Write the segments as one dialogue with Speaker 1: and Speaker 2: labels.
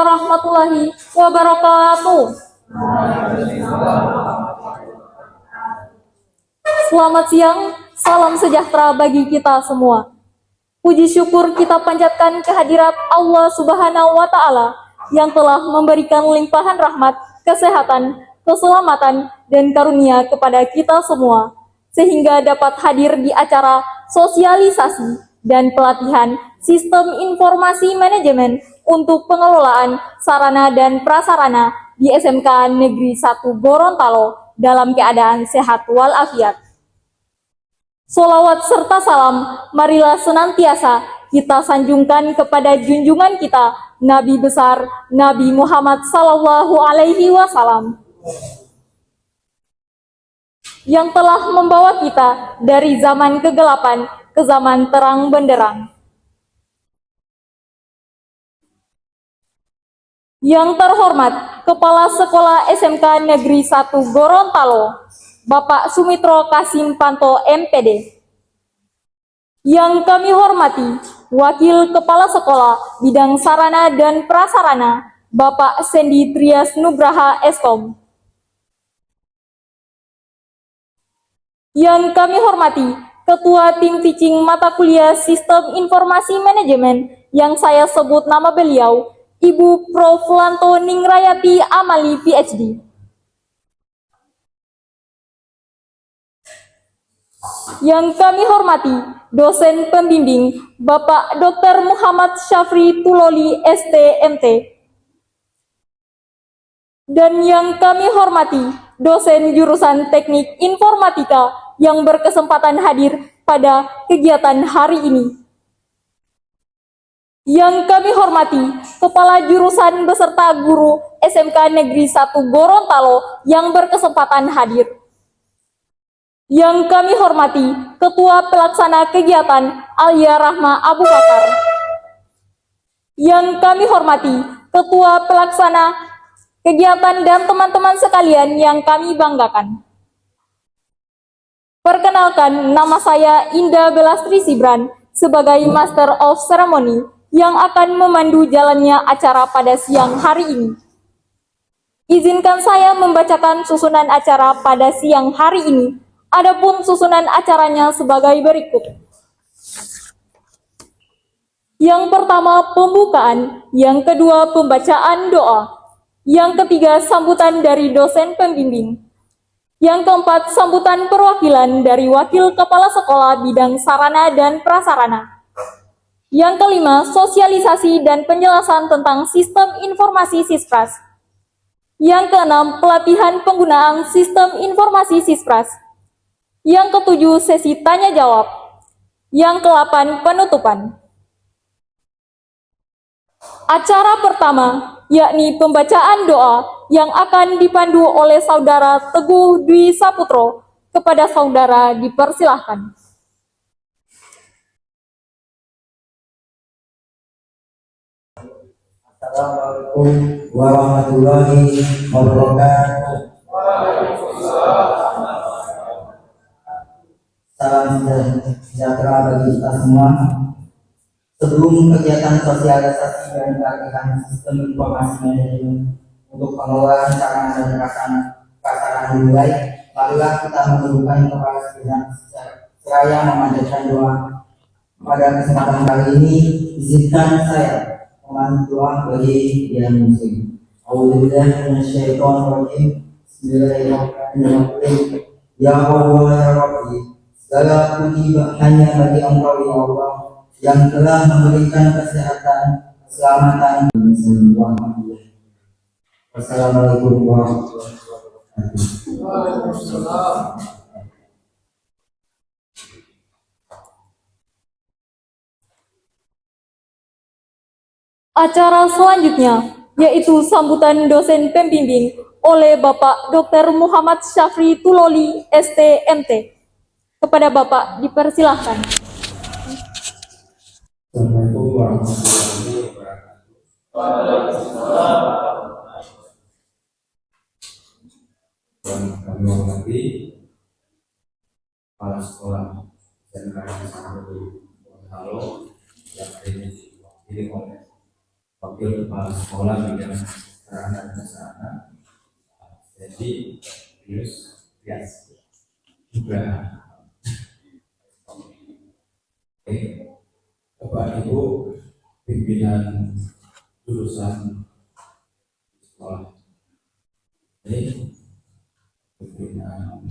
Speaker 1: warahmatullahi wabarakatuh. Selamat siang, salam sejahtera bagi kita semua. Puji syukur kita panjatkan kehadirat Allah Subhanahu wa Ta'ala yang telah memberikan limpahan rahmat, kesehatan, keselamatan, dan karunia kepada kita semua, sehingga dapat hadir di acara sosialisasi dan pelatihan Sistem Informasi Manajemen untuk pengelolaan sarana dan prasarana di SMK Negeri 1 Gorontalo dalam keadaan sehat walafiat. Sholawat serta salam, marilah senantiasa kita sanjungkan kepada junjungan kita, Nabi besar Nabi Muhammad Sallallahu Alaihi Wasallam, yang telah membawa kita dari zaman kegelapan ke zaman terang benderang. Yang terhormat Kepala Sekolah SMK Negeri 1 Gorontalo, Bapak Sumitro Kasim Panto MPD. Yang kami hormati Wakil Kepala Sekolah Bidang Sarana dan Prasarana, Bapak Sendi Trias Nugraha Eskom. Yang kami hormati Ketua Tim Teaching Mata Kuliah Sistem Informasi Manajemen yang saya sebut nama beliau, Ibu Prof. Lanto Ningrayati Amali, PhD. Yang kami hormati dosen pembimbing Bapak Dr. Muhammad Syafri Tuloli, STMT. Dan yang kami hormati dosen jurusan Teknik Informatika yang berkesempatan hadir pada kegiatan hari ini. Yang kami hormati Kepala Jurusan beserta guru SMK Negeri 1 Gorontalo yang berkesempatan hadir. Yang kami hormati Ketua Pelaksana Kegiatan Alia Rahma Abu Bakar. Yang kami hormati Ketua Pelaksana Kegiatan dan teman-teman sekalian yang kami banggakan. Perkenalkan, nama saya Indah Belastri Sibran sebagai Master of Ceremony yang akan memandu jalannya acara pada siang hari ini. Izinkan saya membacakan susunan acara pada siang hari ini. Adapun susunan acaranya sebagai berikut. Yang pertama pembukaan, yang kedua pembacaan doa, yang ketiga sambutan dari dosen pembimbing, yang keempat sambutan perwakilan dari Wakil Kepala Sekolah Bidang Sarana dan Prasarana. Yang kelima, sosialisasi dan penjelasan tentang sistem informasi Sispras. Yang keenam, pelatihan penggunaan sistem informasi Sispras. Yang ketujuh, sesi tanya jawab. Yang kedelapan, penutupan. Acara pertama, yakni pembacaan doa yang akan dipandu oleh Saudara Teguh Dwi Saputro. Kepada saudara dipersilahkan.
Speaker 2: Assalamualaikum warahmatullahi wabarakatuh. Salam sejahtera bagi kita semua. Sebelum kegiatan sosialisasi dan pelatihan sistem informasi manajemen untuk pengelolaan sarana dan prasarana dimulai, marilah kita menundukkan kepala sejenak seraya memanjatkan doa. Pada kesempatan kali ini, izinkan saya doa bagi yang muslim. A'udzubillahi minasyaitonir rajim. Bismillahirrahmanirrahim. Ya Allah ya Rabbi, segala puji hanya bagi Engkau ya Allah yang telah memberikan kesehatan, keselamatan dan kesembuhan. Wassalamualaikum warahmatullahi wabarakatuh.
Speaker 1: Acara selanjutnya yaitu sambutan dosen pembimbing oleh Bapak Dr. Muhammad Syafri Tuloli, STMT. Kepada Bapak dipersilahkan.
Speaker 2: Assalamualaikum warahmatullahi wabarakatuh. Dan kami hormati kepala sekolah SMK Negeri 1 Gorontalo yang hari ini diwakili oleh
Speaker 3: wakil kepala sekolah bidang sarana dan prasarana, jadi Yus Yas juga. Oke, Bapak Ibu pimpinan jurusan sekolah ini, pimpinan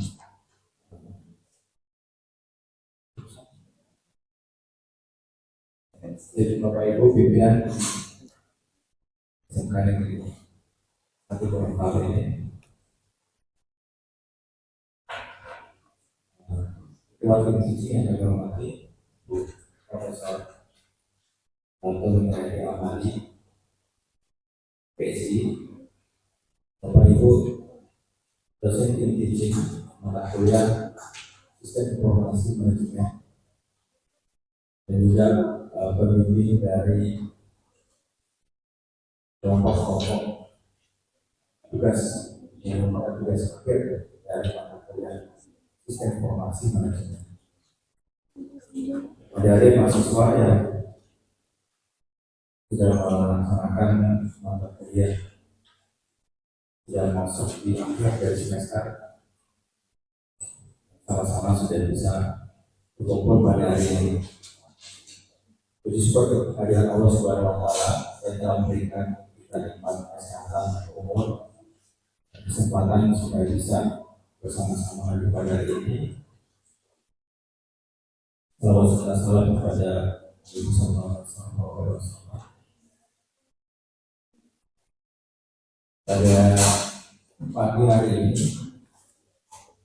Speaker 3: jadi Bapak Ibu pimpinan SMK Negeri 1 Gorontalo ini, wakil sisi yang saya hormati Bu Profesor Dr. Heri Amali, PSI, Bapak Ibu dosen teaching mata kuliah Sistem Informasi Manajemen, dan juga pembimbing dari kelompok-kelompok tugas yang merupakan tugas akhir dari mata kuliah Sistem Informasi Manajemen. Dari mahasiswa yang sudah melaksanakan mata kuliah yang masuk di akhir dari semester, sama-sama sudah bisa berkumpul pada hari ini. Puji syukur kehadiran Allah Subhanahu wa Ta'ala yang telah memberikan kita nikmat kesehatan, umur, dan kesempatan supaya bisa bersama-sama di pada hari ini. Salawat salam kepada Nabi Sallallahu Alaihi Wasallam. Pada pagi hari ini,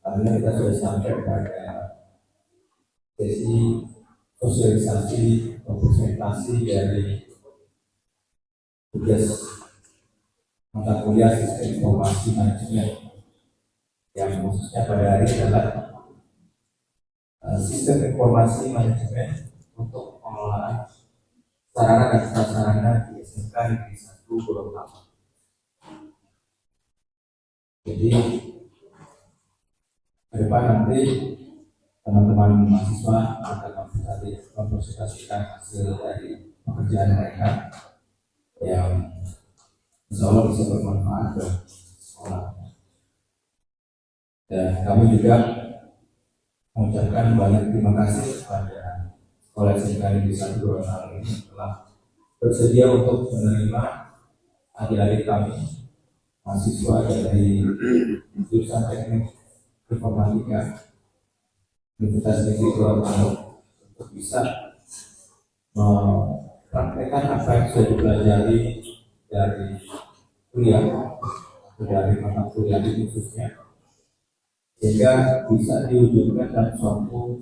Speaker 3: karena kita sudah sampai pada sesi sosialisasi atau presentasi dari tugas mata kuliah Sistem Informasi Manajemen, yang khususnya pada hari adalah Sistem Informasi Manajemen untuk pengelolaan sarana dan prasarana di SMK Negeri 1 Gorontalo. Jadi ke depan nanti teman-teman mahasiswa akan mempresentasikan hasil dari pekerjaan mereka yang insya Allah bisa bermanfaat buat sekolah. Dan kami juga mengucapkan banyak terima kasih kepada Sekolah SMK Negeri 1 Gorontalo ini telah bersedia untuk menerima adik-adik kami mahasiswa dari jurusan Teknik Informatika Universitas Negeri Gorontalo untuk bisa mempraktekkan apa yang sudah dipelajari dari kuliah, dari mata kuliah ini khususnya, sehingga bisa diwujudkan dalam suatu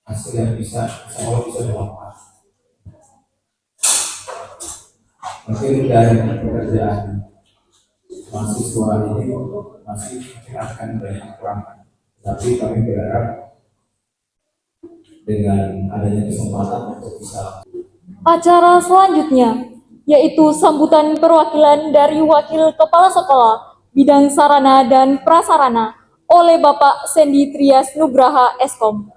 Speaker 3: hasil yang bisa bermanfaat. Mungkin dari pekerjaan mahasiswa ini masih akan banyak kekurangan, tapi kami berharap dengan adanya kesempatan untuk bisa.
Speaker 1: Acara selanjutnya yaitu sambutan perwakilan dari Wakil Kepala Sekolah Bidang Sarana dan Prasarana oleh Bapak Sendi Trias Nugraha Eskom.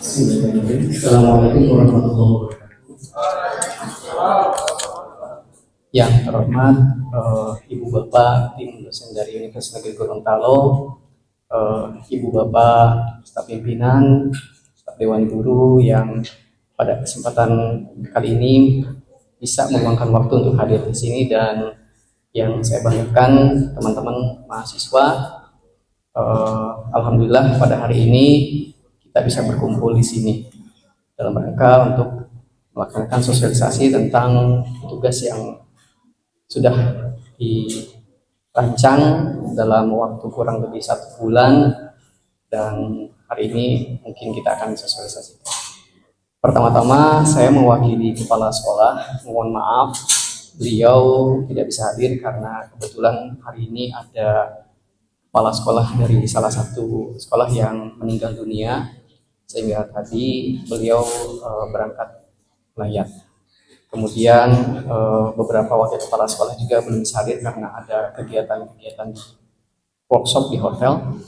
Speaker 4: Assalamualaikum warahmatullahi wabarakatuh. Yang terhormat Ibu Bapak tim dosen dari Universitas Negeri Gorontalo, Ibu Bapak staf pimpinan, staf dewan guru yang pada kesempatan kali ini bisa meluangkan waktu untuk hadir di sini, dan yang saya banggakan teman-teman mahasiswa. Alhamdulillah pada hari ini kita bisa berkumpul di sini dalam rangka untuk melaksanakan sosialisasi tentang tugas yang sudah dirancang dalam waktu kurang lebih 1 bulan, dan hari ini mungkin kita akan sosialisasi. Pertama-tama saya mewakili kepala sekolah, mohon maaf beliau tidak bisa hadir karena kebetulan hari ini ada kepala sekolah dari salah satu sekolah yang meninggal dunia, sehingga tadi beliau berangkat melayat. Kemudian beberapa wakil kepala sekolah juga belum bisa hadir karena ada kegiatan-kegiatan workshop di hotel.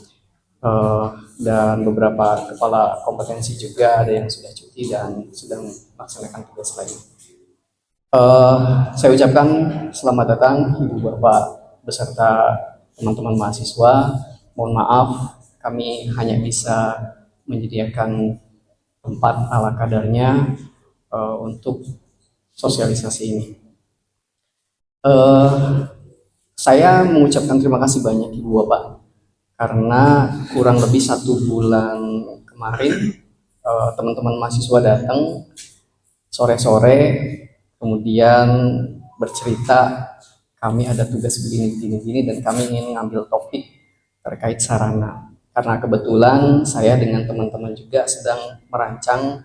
Speaker 4: eh, dan beberapa kepala kompetensi juga ada yang sudah cuti dan sedang melaksanakan tugas lain. Saya ucapkan selamat datang Ibu Bapak beserta teman-teman mahasiswa. Mohon maaf kami hanya bisa menyediakan tempat ala kadarnya untuk sosialisasi ini. Saya mengucapkan terima kasih banyak Ibu Bapak karena kurang lebih 1 bulan kemarin teman-teman mahasiswa datang sore-sore kemudian bercerita kami ada tugas begini dan kami ingin ngambil topik terkait sarana. Karena kebetulan saya dengan teman-teman juga sedang merancang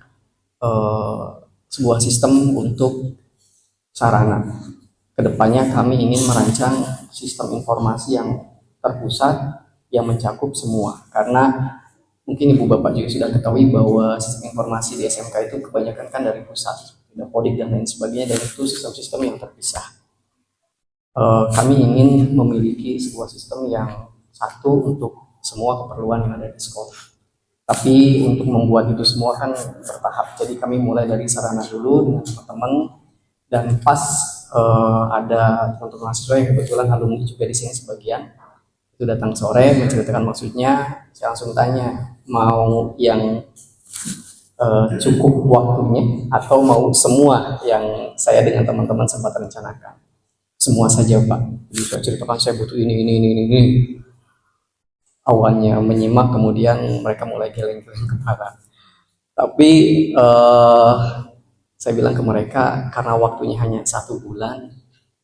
Speaker 4: sebuah sistem untuk sarana. Kedepannya kami ingin merancang sistem informasi yang terpusat yang mencakup semua. Karena mungkin Ibu Bapak juga sudah ketahui bahwa sistem informasi di SMK itu kebanyakan kan dari pusat, Dapodik dan lain sebagainya, dan itu sistem-sistem yang terpisah. Kami ingin memiliki sebuah sistem yang satu untuk semua keperluan yang ada di sekolah. Tapi untuk membuat itu semua kan bertahap. Jadi kami mulai dari sarana dulu dengan teman-teman, dan pas ada teman-teman mahasiswa yang kebetulan alumni juga di sini sebagian itu datang sore menceritakan maksudnya. Saya langsung tanya mau yang cukup waktunya atau mau semua yang saya dengan teman-teman sempat rencanakan. Semua saja Pak. Jadi saya ceritakan saya butuh ini. Awalnya menyimak, kemudian mereka mulai geleng-geleng kepala. Tapi saya bilang ke mereka karena waktunya hanya 1 bulan,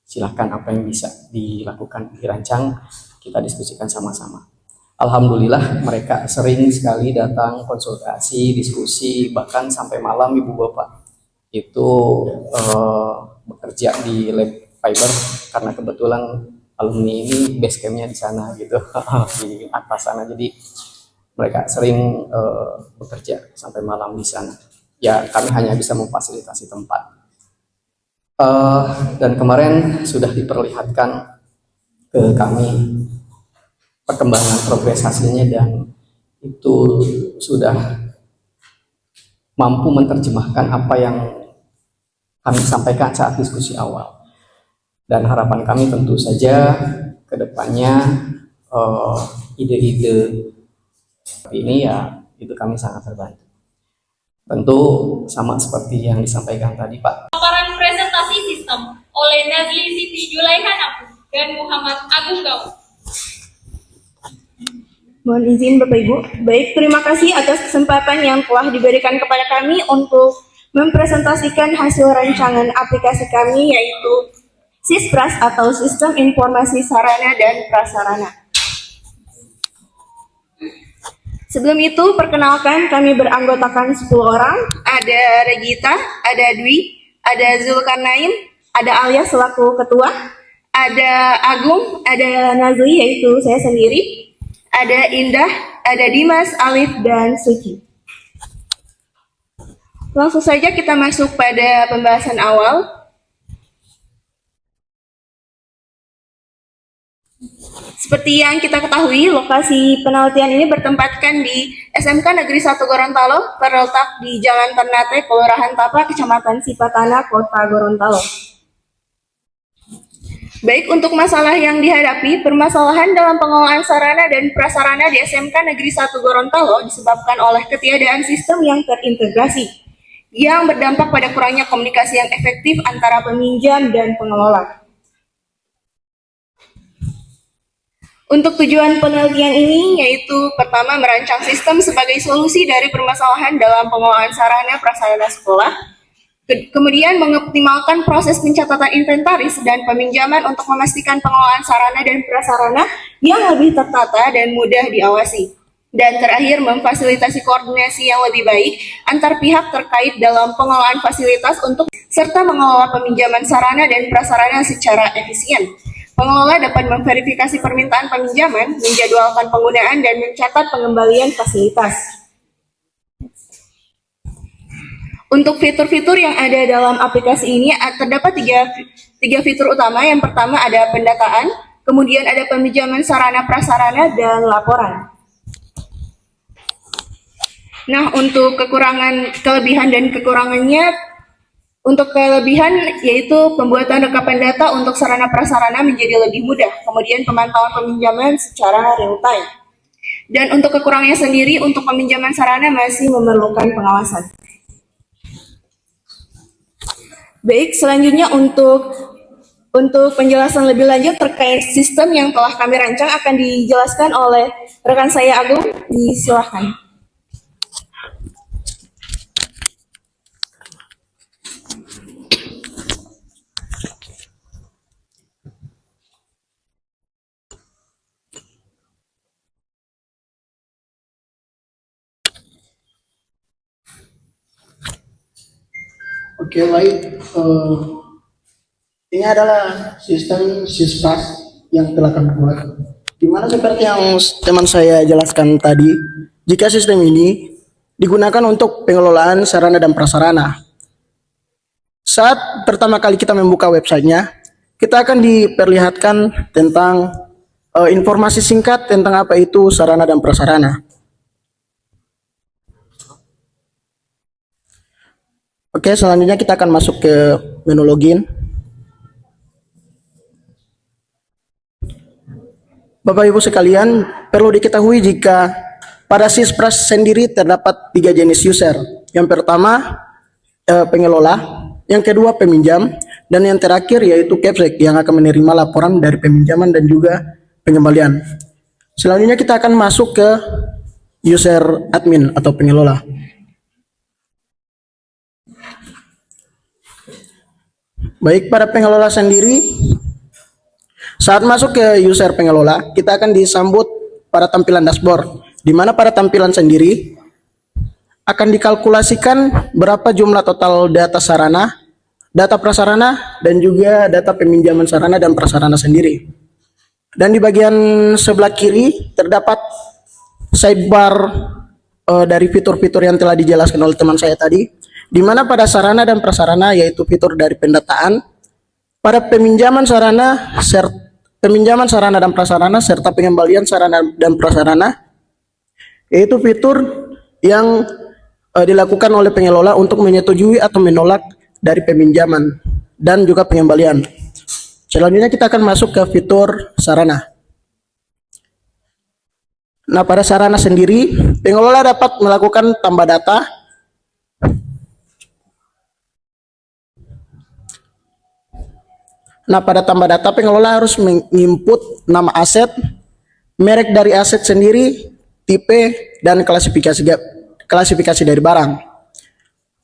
Speaker 4: silahkan apa yang bisa dilakukan, dirancang, kita diskusikan sama-sama. Alhamdulillah mereka sering sekali datang konsultasi, diskusi, bahkan sampai malam Ibu Bapak itu bekerja di lab fiber karena kebetulan alumni ini base campnya di sana gitu di atas sana, jadi mereka sering bekerja sampai malam di sana. Ya kami hanya bisa memfasilitasi tempat. Dan kemarin sudah diperlihatkan ke kami perkembangan progres hasilnya dan itu sudah mampu menerjemahkan apa yang kami sampaikan saat diskusi awal. Dan harapan kami tentu saja ke depannya ide-ide seperti ini ya itu kami sangat terbantu. Tentu sama seperti yang disampaikan tadi Pak.
Speaker 1: Paparan presentasi sistem oleh Nazli Siti Julaihan dan Muhammad Agung Gaul.
Speaker 5: Mohon izin Bapak Ibu. Baik, terima kasih atas kesempatan yang telah diberikan kepada kami untuk mempresentasikan hasil rancangan aplikasi kami yaitu SISPRAS atau Sistem Informasi Sarana dan Prasarana. Sebelum itu, perkenalkan kami beranggotakan 10 orang. Ada Regita, ada Dwi, ada Zulkarnain, ada Alia selaku ketua, ada Agung, ada Nazli yaitu saya sendiri, ada Indah, ada Dimas, Alif, dan Suci. Langsung saja kita masuk pada pembahasan awal. Seperti yang kita ketahui, lokasi penelitian ini bertempatkan di SMK Negeri 1 Gorontalo, terletak di Jalan Ternate, Kelurahan Tapa, Kecamatan Sipatana, Kota Gorontalo. Baik, untuk masalah yang dihadapi, permasalahan dalam pengelolaan sarana dan prasarana di SMK Negeri 1 Gorontalo disebabkan oleh ketiadaan sistem yang terintegrasi, yang berdampak pada kurangnya komunikasi yang efektif antara peminjam dan pengelola. Untuk tujuan penelitian ini yaitu pertama merancang sistem sebagai solusi dari permasalahan dalam pengelolaan sarana prasarana sekolah, kemudian mengoptimalkan proses pencatatan inventaris dan peminjaman untuk memastikan pengelolaan sarana dan prasarana yang lebih tertata dan mudah diawasi, dan terakhir memfasilitasi koordinasi yang lebih baik antar pihak terkait dalam pengelolaan fasilitas untuk serta mengelola peminjaman sarana dan prasarana secara efisien. Pengelola dapat memverifikasi permintaan peminjaman, menjadwalkan penggunaan, dan mencatat pengembalian fasilitas. Untuk fitur-fitur yang ada dalam aplikasi ini terdapat tiga fitur utama. Yang pertama ada pendataan, kemudian ada peminjaman sarana prasarana, dan laporan. Nah, untuk kelebihan dan kekurangannya, untuk kelebihan yaitu pembuatan rekapan data untuk sarana prasarana menjadi lebih mudah, kemudian pemantauan peminjaman secara real time. Dan untuk kekurangannya sendiri, untuk peminjaman sarana masih memerlukan pengawasan. Baik, selanjutnya untuk penjelasan lebih lanjut terkait sistem yang telah kami rancang akan dijelaskan oleh rekan saya Agung. Silakan.
Speaker 6: Oke, baik. Ini adalah sistem Sispas yang telah kami buat. Dimana seperti yang teman saya jelaskan tadi, jika sistem ini digunakan untuk pengelolaan sarana dan prasarana. Saat pertama kali kita membuka websitenya, kita akan diperlihatkan tentang informasi singkat tentang apa itu sarana dan prasarana. Oke, selanjutnya kita akan masuk ke menu login. Bapak Ibu sekalian, perlu diketahui jika pada Sispas sendiri terdapat 3 jenis user. Yang pertama, pengelola, yang kedua peminjam, dan yang terakhir yaitu Capsec yang akan menerima laporan dari peminjaman dan juga pengembalian. Selanjutnya kita akan masuk ke user admin atau pengelola. Baik, pada pengelola sendiri, saat masuk ke user pengelola, kita akan disambut pada tampilan dashboard, di mana pada tampilan sendiri akan dikalkulasikan berapa jumlah total data sarana, data prasarana, dan juga data peminjaman sarana dan prasarana sendiri. Dan di bagian sebelah kiri terdapat sidebar dari fitur-fitur yang telah dijelaskan oleh teman saya tadi, di mana pada sarana dan prasarana yaitu fitur dari pendataan, pada peminjaman sarana dan prasarana serta pengembalian sarana dan prasarana yaitu fitur yang dilakukan oleh pengelola untuk menyetujui atau menolak dari peminjaman dan juga pengembalian. Selanjutnya kita akan masuk ke fitur sarana. Nah, pada sarana sendiri, pengelola dapat melakukan tambah data, pada tambah data, pengelola harus menginput nama aset, merek dari aset sendiri, tipe, dan klasifikasi dari barang.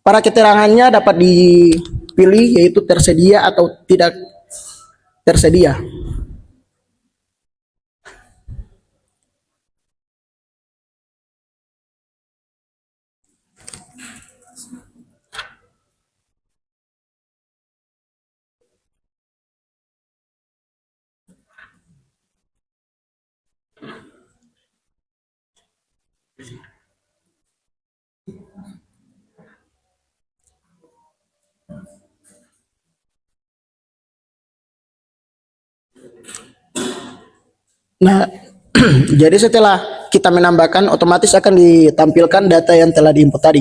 Speaker 6: Para keterangannya dapat dipilih yaitu tersedia atau tidak tersedia. Nah, jadi setelah kita menambahkan, otomatis akan ditampilkan data yang telah diinput tadi.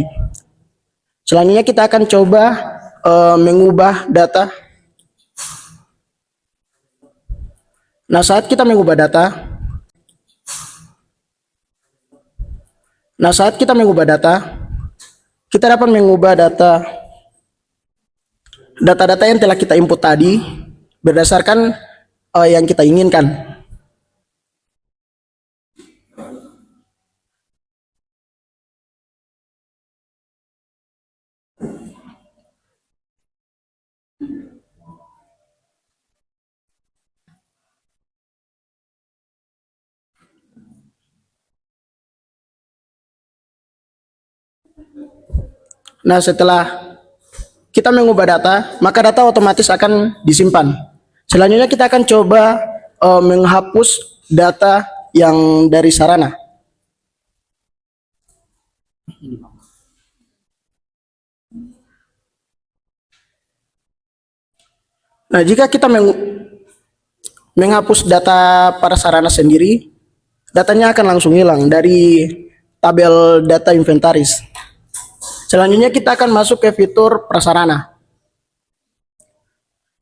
Speaker 6: Selanjutnya kita akan coba mengubah data. Nah, saat kita mengubah data, kita dapat mengubah data-data yang telah kita input tadi berdasarkan yang kita inginkan. Nah, setelah kita mengubah data, maka data otomatis akan disimpan. Selanjutnya kita akan coba menghapus data yang dari sarana. Nah, jika kita menghapus data pada sarana sendiri, datanya akan langsung hilang dari tabel data inventaris. Selanjutnya kita akan masuk ke fitur prasarana.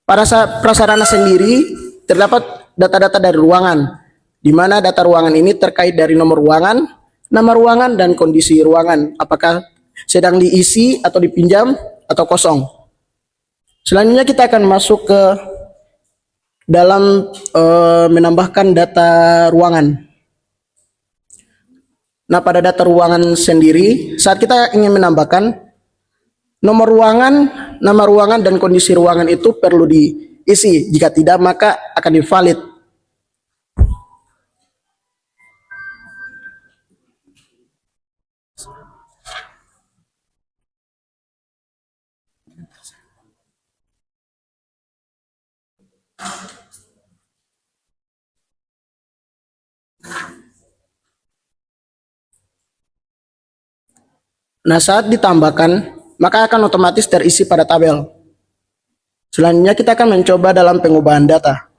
Speaker 6: Pada prasarana sendiri terdapat data-data dari ruangan, di mana data ruangan ini terkait dari nomor ruangan, nama ruangan, dan kondisi ruangan, apakah sedang diisi atau dipinjam atau kosong. Selanjutnya kita akan masuk ke dalam menambahkan data ruangan. Nah, pada data ruangan sendiri, saat kita ingin menambahkan nomor ruangan, nama ruangan, dan kondisi ruangan itu perlu diisi. Jika tidak, maka akan invalid. Nah, saat ditambahkan, maka akan otomatis terisi pada tabel. Selanjutnya kita akan mencoba dalam pengubahan data.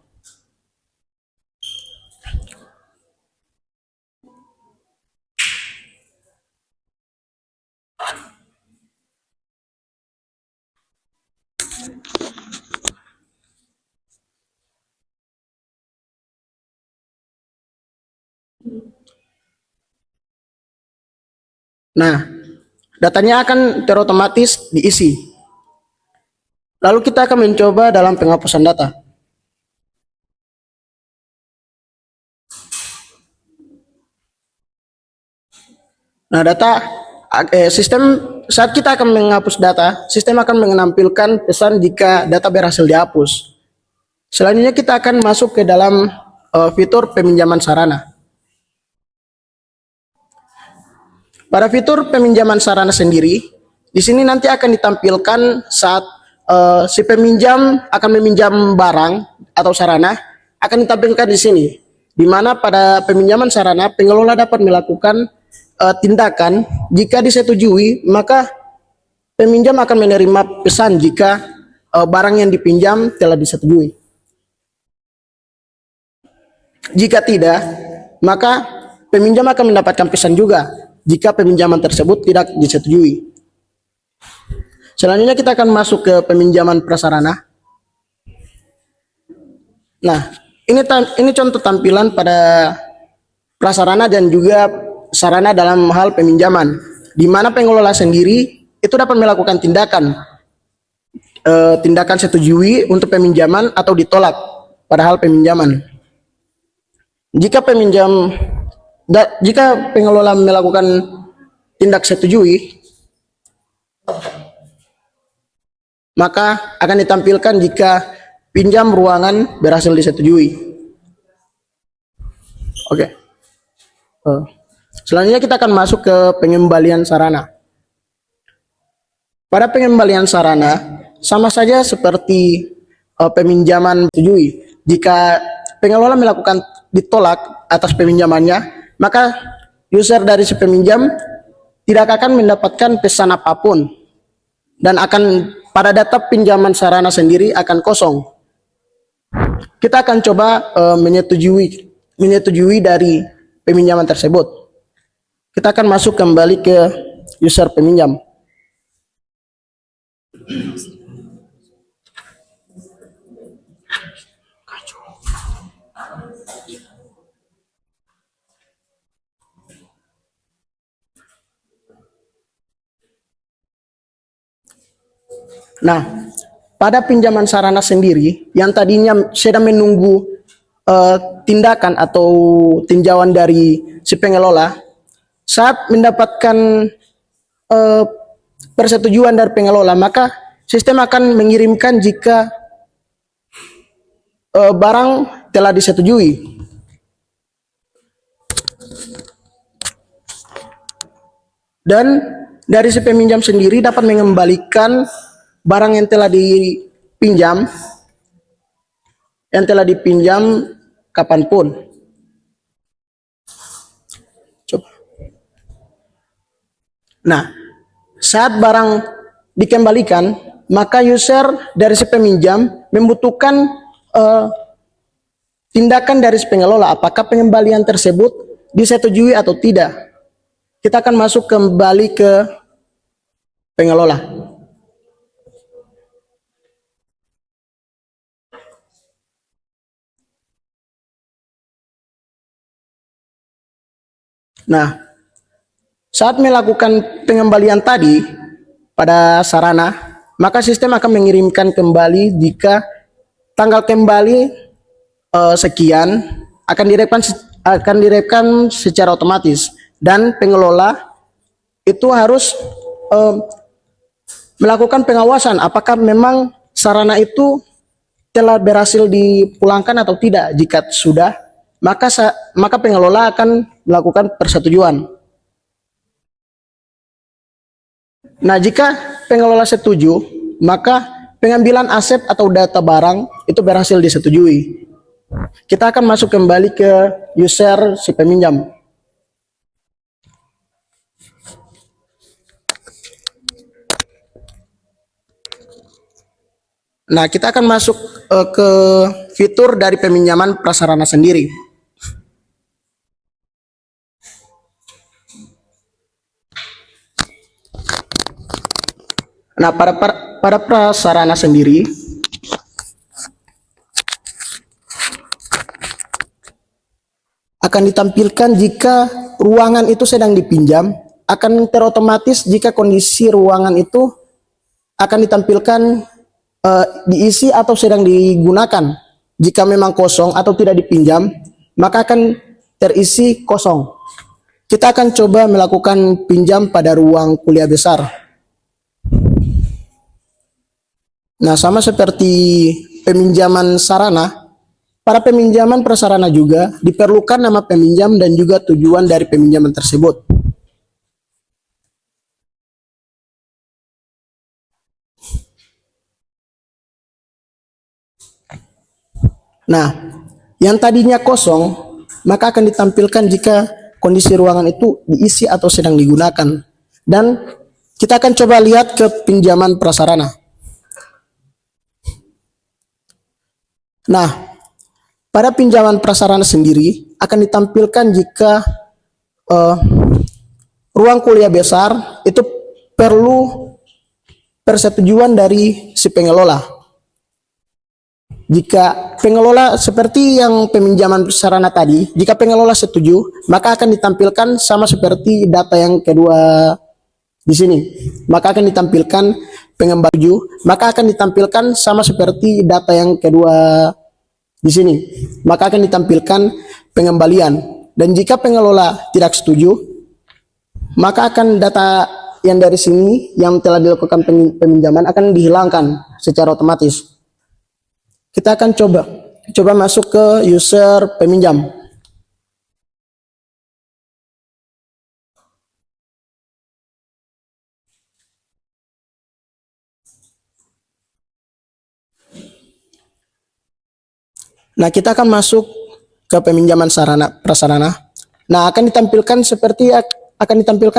Speaker 6: Nah, datanya akan terotomatis diisi. Lalu kita akan mencoba dalam penghapusan data. Nah, sistem saat kita akan menghapus data, sistem akan menampilkan pesan jika data berhasil dihapus. Selanjutnya kita akan masuk ke dalam fitur peminjaman sarana. Pada fitur peminjaman sarana sendiri, di sini nanti akan ditampilkan saat si peminjam akan meminjam barang atau sarana, akan ditampilkan di sini, di mana pada peminjaman sarana pengelola dapat melakukan tindakan jika disetujui, maka peminjam akan menerima pesan jika barang yang dipinjam telah disetujui. Jika tidak, maka peminjam akan mendapatkan pesan juga jika peminjaman tersebut tidak disetujui. Selanjutnya kita akan masuk ke peminjaman prasarana. Nah, ini contoh tampilan pada prasarana dan juga sarana dalam hal peminjaman, di mana pengelola sendiri itu dapat melakukan tindakan setujui untuk peminjaman atau ditolak pada hal peminjaman. Jika pengelola melakukan tindak setujui, maka akan ditampilkan jika pinjam ruangan berhasil disetujui. Oke. Selanjutnya kita akan masuk ke pengembalian sarana. Pada pengembalian sarana, sama saja seperti peminjaman setujui. Jika pengelola melakukan ditolak atas peminjamannya, maka user dari si peminjam tidak akan mendapatkan pesan apapun, dan akan pada data pinjaman sarana sendiri akan kosong. Kita akan coba menyetujui dari peminjaman tersebut. Kita akan masuk kembali ke user peminjam. Nah, pada pinjaman sarana sendiri yang tadinya sedang menunggu tindakan atau tinjauan dari si pengelola, saat mendapatkan persetujuan dari pengelola, maka sistem akan mengirimkan jika barang telah disetujui. Dan dari si peminjam sendiri dapat mengembalikan barang yang telah dipinjam kapanpun. Coba. Nah, saat barang dikembalikan, maka user dari si peminjam membutuhkan tindakan dari si pengelola, apakah pengembalian tersebut disetujui atau tidak. kita akan masuk kembali ke pengelola. Nah, saat melakukan pengembalian tadi pada sarana, maka sistem akan mengirimkan kembali jika tanggal kembali sekian akan direpkan secara otomatis, dan pengelola itu harus melakukan pengawasan apakah memang sarana itu telah berhasil dipulangkan atau tidak. Jika sudah, maka pengelola akan melakukan persetujuan. Nah, jika pengelola setuju, maka pengambilan aset atau data barang itu berhasil disetujui. Kita akan masuk kembali ke user si peminjam. Nah, kita akan masuk ke fitur dari peminjaman prasarana sendiri. Nah, pada prasarana sendiri, akan ditampilkan jika ruangan itu sedang dipinjam, akan terotomatis jika kondisi ruangan itu akan ditampilkan diisi atau sedang digunakan. Jika memang kosong atau tidak dipinjam, maka akan terisi kosong. Kita akan coba melakukan pinjam pada ruang kuliah besar. Nah, sama seperti peminjaman sarana, para peminjaman prasarana juga diperlukan nama peminjam dan juga tujuan dari peminjaman tersebut. Nah, yang tadinya kosong, maka akan ditampilkan jika kondisi ruangan itu diisi atau sedang digunakan. Dan kita akan coba lihat ke pinjaman prasarana. Nah, pada pinjaman prasarana sendiri akan ditampilkan jika ruang kuliah besar itu perlu persetujuan dari si pengelola. Jika pengelola seperti yang peminjaman sarana tadi, jika pengelola setuju, maka akan ditampilkan sama seperti data yang kedua di sini. Maka akan ditampilkan pengembali, maka akan ditampilkan sama seperti data yang kedua di sini. Maka akan ditampilkan pengembalian. Dan jika pengelola tidak setuju, maka akan data yang dari sini yang telah dilakukan peminjaman akan dihilangkan secara otomatis. Kita akan coba masuk ke user peminjam. Nah, kita akan masuk ke peminjaman prasarana. Nah, akan ditampilkan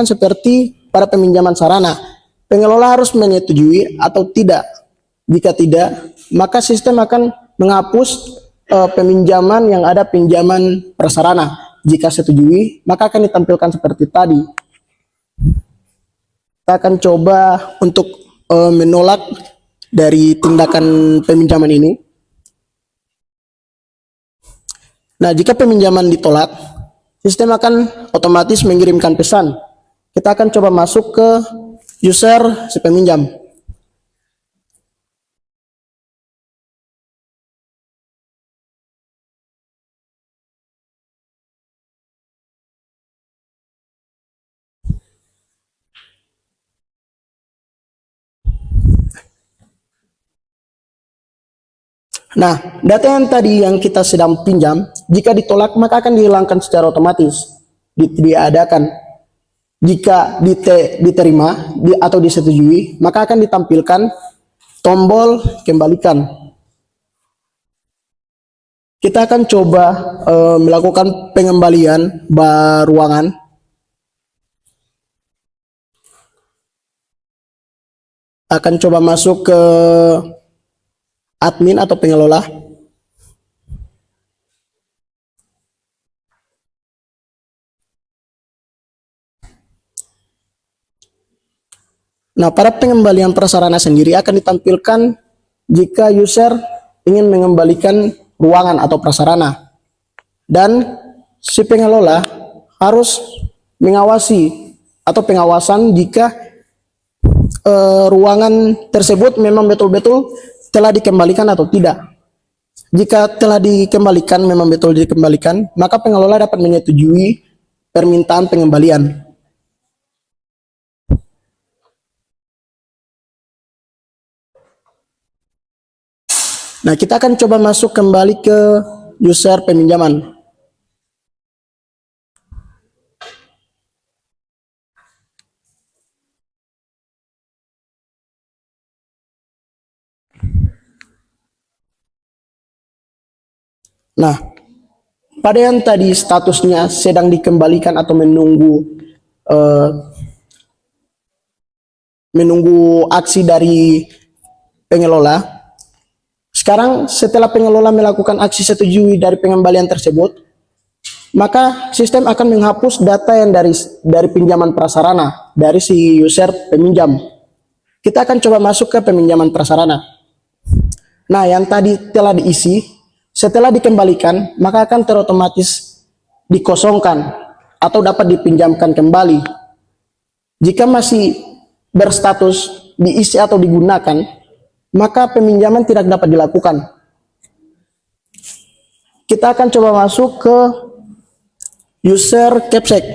Speaker 6: seperti pada peminjaman sarana. Pengelola harus menyetujui atau tidak. Jika tidak, maka sistem akan menghapus peminjaman yang ada pinjaman prasarana. Jika setujui, maka akan ditampilkan seperti tadi. Kita akan coba untuk menolak dari tindakan peminjaman ini. Nah, jika peminjaman ditolak, sistem akan otomatis mengirimkan pesan. Kita akan coba masuk ke user si peminjam. Nah, data yang tadi yang kita sedang pinjam, jika ditolak maka akan dihilangkan secara otomatis, diadakan. Jika diterima atau disetujui, maka akan ditampilkan tombol kembalikan. Kita akan coba melakukan pengembalian ruangan. Akan coba masuk ke admin atau pengelola. Nah, pada pengembalian prasarana sendiri akan ditampilkan jika user ingin mengembalikan ruangan atau prasarana. Dan si pengelola harus mengawasi atau pengawasan jika ruangan tersebut memang betul-betul telah dikembalikan atau tidak. Jika telah dikembalikan, memang betul dikembalikan, maka pengelola dapat menyetujui permintaan pengembalian. Nah, kita akan coba masuk kembali ke user peminjaman. Nah, pada yang tadi statusnya sedang dikembalikan atau eh, menunggu aksi dari pengelola. Sekarang setelah pengelola melakukan aksi setujui dari pengembalian tersebut, maka sistem akan menghapus data yang dari pinjaman prasarana dari si user peminjam. Kita akan coba masuk ke peminjaman prasarana. Nah, yang tadi telah diisi, setelah dikembalikan, maka akan terotomatis dikosongkan atau dapat dipinjamkan kembali. Jika masih berstatus diisi atau digunakan, maka peminjaman tidak dapat dilakukan. Kita akan coba masuk ke user Capsec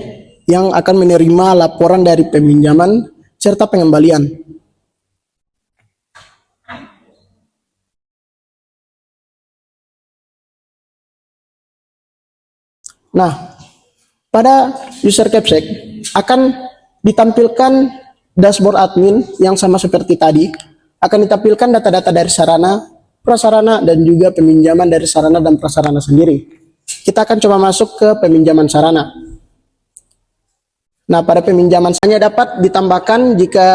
Speaker 6: yang akan menerima laporan dari peminjaman serta pengembalian. Nah, pada user Capsec akan ditampilkan dashboard admin yang sama seperti tadi, akan ditampilkan data-data dari sarana, prasarana, dan juga peminjaman dari sarana dan prasarana sendiri. Kita akan coba masuk ke peminjaman sarana. Nah, pada peminjaman hanya dapat ditambahkan, jika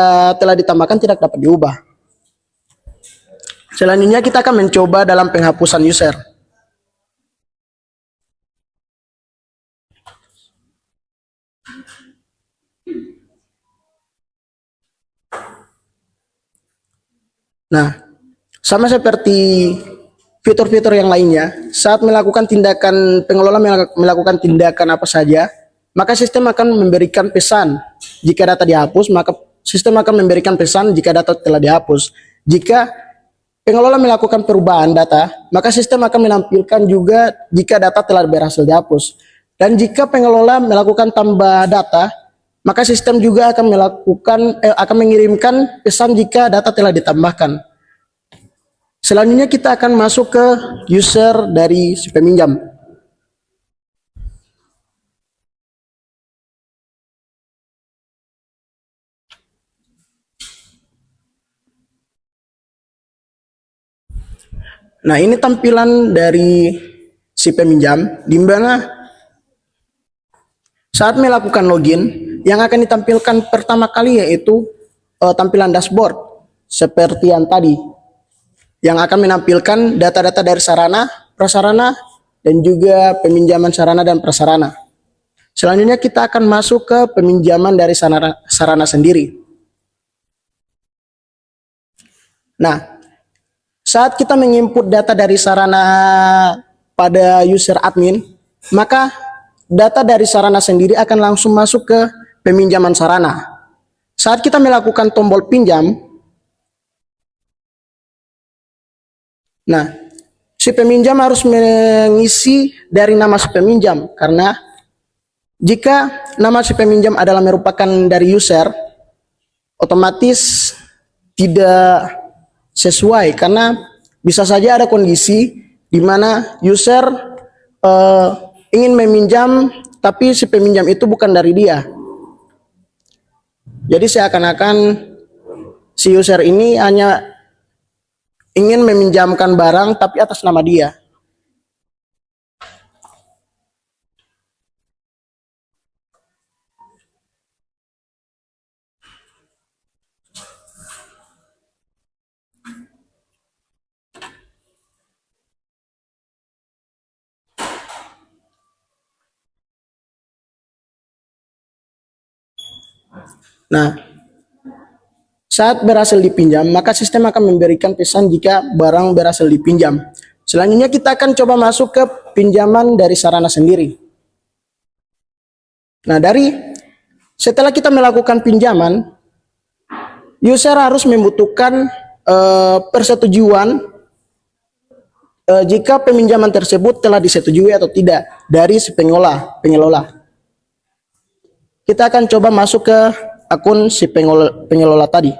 Speaker 6: telah ditambahkan tidak dapat diubah. Selanjutnya kita akan mencoba dalam penghapusan user. Nah, sama seperti fitur-fitur yang lainnya, saat melakukan tindakan, pengelola melakukan tindakan apa saja, maka sistem akan memberikan pesan. Jika data dihapus, maka sistem akan memberikan pesan jika data telah dihapus. Jika pengelola melakukan perubahan data, maka sistem akan menampilkan juga jika data telah berhasil dihapus. Dan jika pengelola melakukan tambah data, maka sistem juga akan akan mengirimkan pesan jika data telah ditambahkan. Selanjutnya kita akan masuk ke user dari si peminjam. Nah, ini tampilan dari si peminjam, di mana saat melakukan login, yang akan ditampilkan pertama kali yaitu tampilan dashboard, seperti yang tadi, yang akan menampilkan data-data dari sarana, prasarana, dan juga peminjaman sarana dan prasarana. Selanjutnya kita akan masuk ke peminjaman dari sarana sendiri. Nah, saat kita menginput data dari sarana pada user admin, maka data dari sarana sendiri akan langsung masuk ke peminjaman sarana. Saat kita melakukan tombol pinjam, nah, si peminjam harus mengisi dari nama si peminjam, karena jika nama si peminjam adalah merupakan dari user, otomatis tidak sesuai, karena bisa saja ada kondisi di mana user ingin meminjam tapi si peminjam itu bukan dari dia. Jadi seakan-akan si user ini hanya ingin meminjamkan barang tapi atas nama dia. Nah, Saat berhasil dipinjam, maka sistem akan memberikan pesan jika barang berhasil dipinjam. Selanjutnya kita akan coba masuk ke pinjaman dari sarana sendiri. Nah, setelah kita melakukan pinjaman, user harus membutuhkan persetujuan jika peminjaman tersebut telah disetujui atau tidak dari si pengelola. Kita akan coba masuk ke akun si pengelola tadi.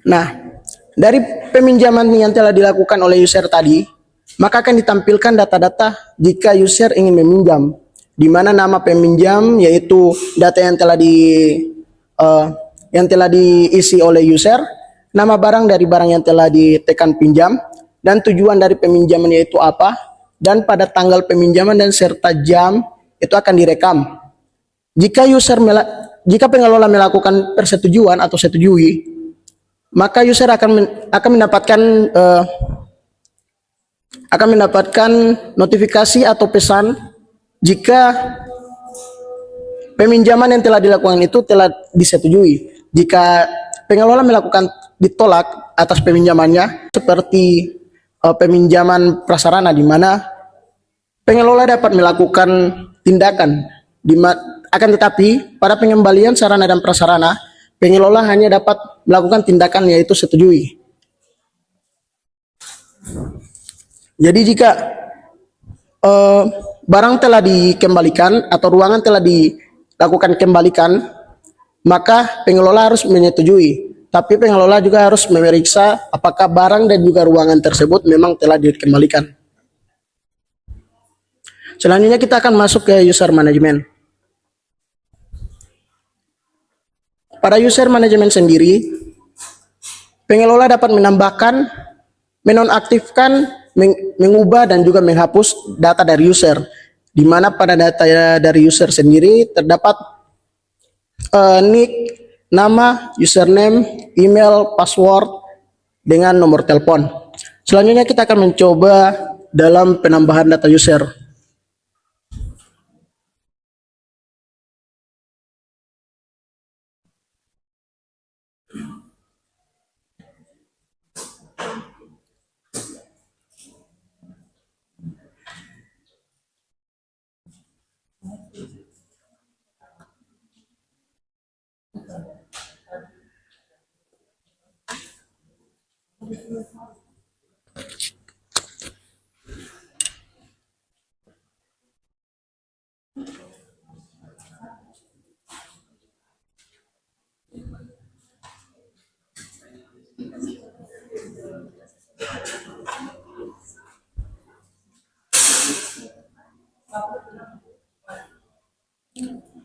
Speaker 6: Nah, dari peminjaman yang telah dilakukan oleh user tadi, maka akan ditampilkan data-data jika user ingin meminjam, di mana nama peminjam yaitu data yang telah diisi oleh user, nama barang dari barang yang telah ditekan pinjam, dan tujuan dari peminjaman yaitu apa, dan pada tanggal peminjaman dan serta jam itu akan direkam. Jika pengelola melakukan persetujuan atau setujui, maka user akan mendapatkan notifikasi atau pesan jika peminjaman yang telah dilakukan itu telah disetujui. Jika pengelola melakukan ditolak atas peminjamannya, seperti peminjaman prasarana, di mana pengelola dapat melakukan tindakan, akan tetapi pada pengembalian sarana dan prasarana, pengelola hanya dapat melakukan tindakan yaitu setujui. Jadi jika barang telah dikembalikan atau ruangan telah dilakukan kembalikan, maka pengelola harus menyetujui. Tapi pengelola juga harus memeriksa apakah barang dan juga ruangan tersebut memang telah dikembalikan. Selanjutnya kita akan masuk ke user management. Pada user management sendiri, pengelola dapat menambahkan, menonaktifkan, mengubah dan juga menghapus data dari user, di mana pada data dari user sendiri terdapat nick, nama, username, email, password, dengan nomor telepon. Selanjutnya kita akan mencoba dalam penambahan data user.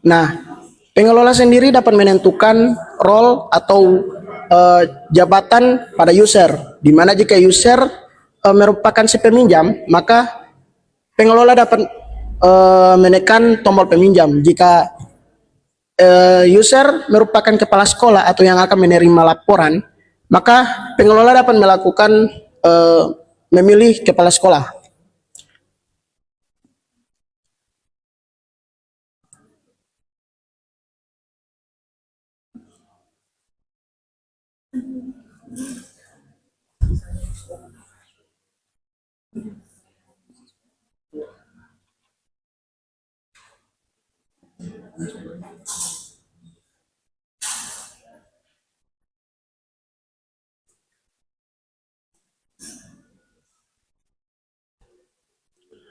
Speaker 6: Nah, pengelola sendiri dapat menentukan role atau jabatan pada user, di mana jika user merupakan si peminjam, maka pengelola dapat menekan tombol peminjam. Jika user merupakan kepala sekolah atau yang akan menerima laporan, maka pengelola dapat melakukan memilih kepala sekolah.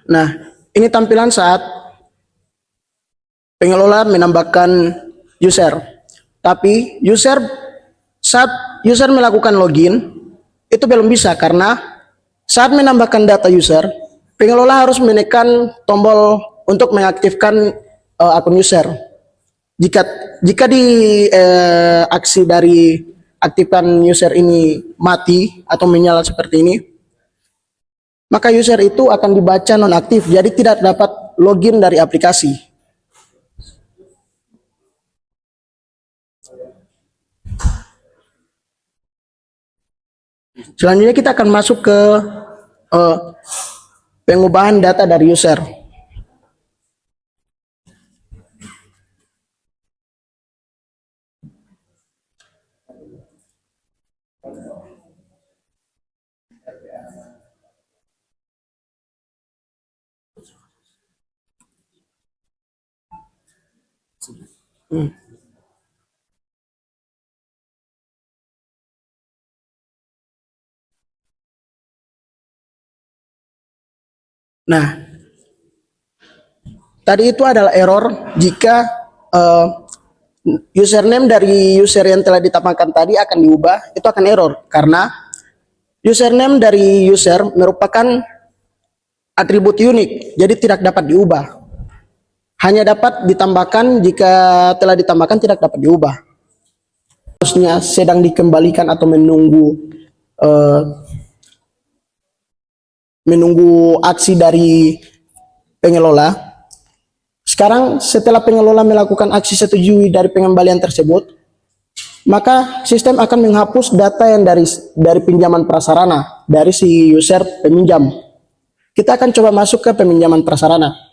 Speaker 6: Nah, ini tampilan saat pengelola menambahkan user. Tapi saat user melakukan login, itu belum bisa karena saat menambahkan data user, pengelola harus menekan tombol untuk mengaktifkan akun user. Jika di aksi dari aktifkan user ini mati atau menyala seperti ini, maka user itu akan dibaca nonaktif, jadi tidak dapat login dari aplikasi. Selanjutnya kita akan masuk ke eh, pengubahan data dari user. Nah, tadi itu adalah error jika username dari user yang telah ditambahkan tadi akan diubah, itu akan error karena username dari user merupakan atribut unik, jadi tidak dapat diubah. Hanya dapat ditambahkan jika telah ditambahkan, tidak dapat diubah. Harusnya sedang dikembalikan atau menunggu aksi dari pengelola. Sekarang setelah pengelola melakukan aksi setujui dari pengembalian tersebut, maka sistem akan menghapus data yang dari pinjaman prasarana dari si user peminjam. Kita akan coba masuk ke peminjaman prasarana.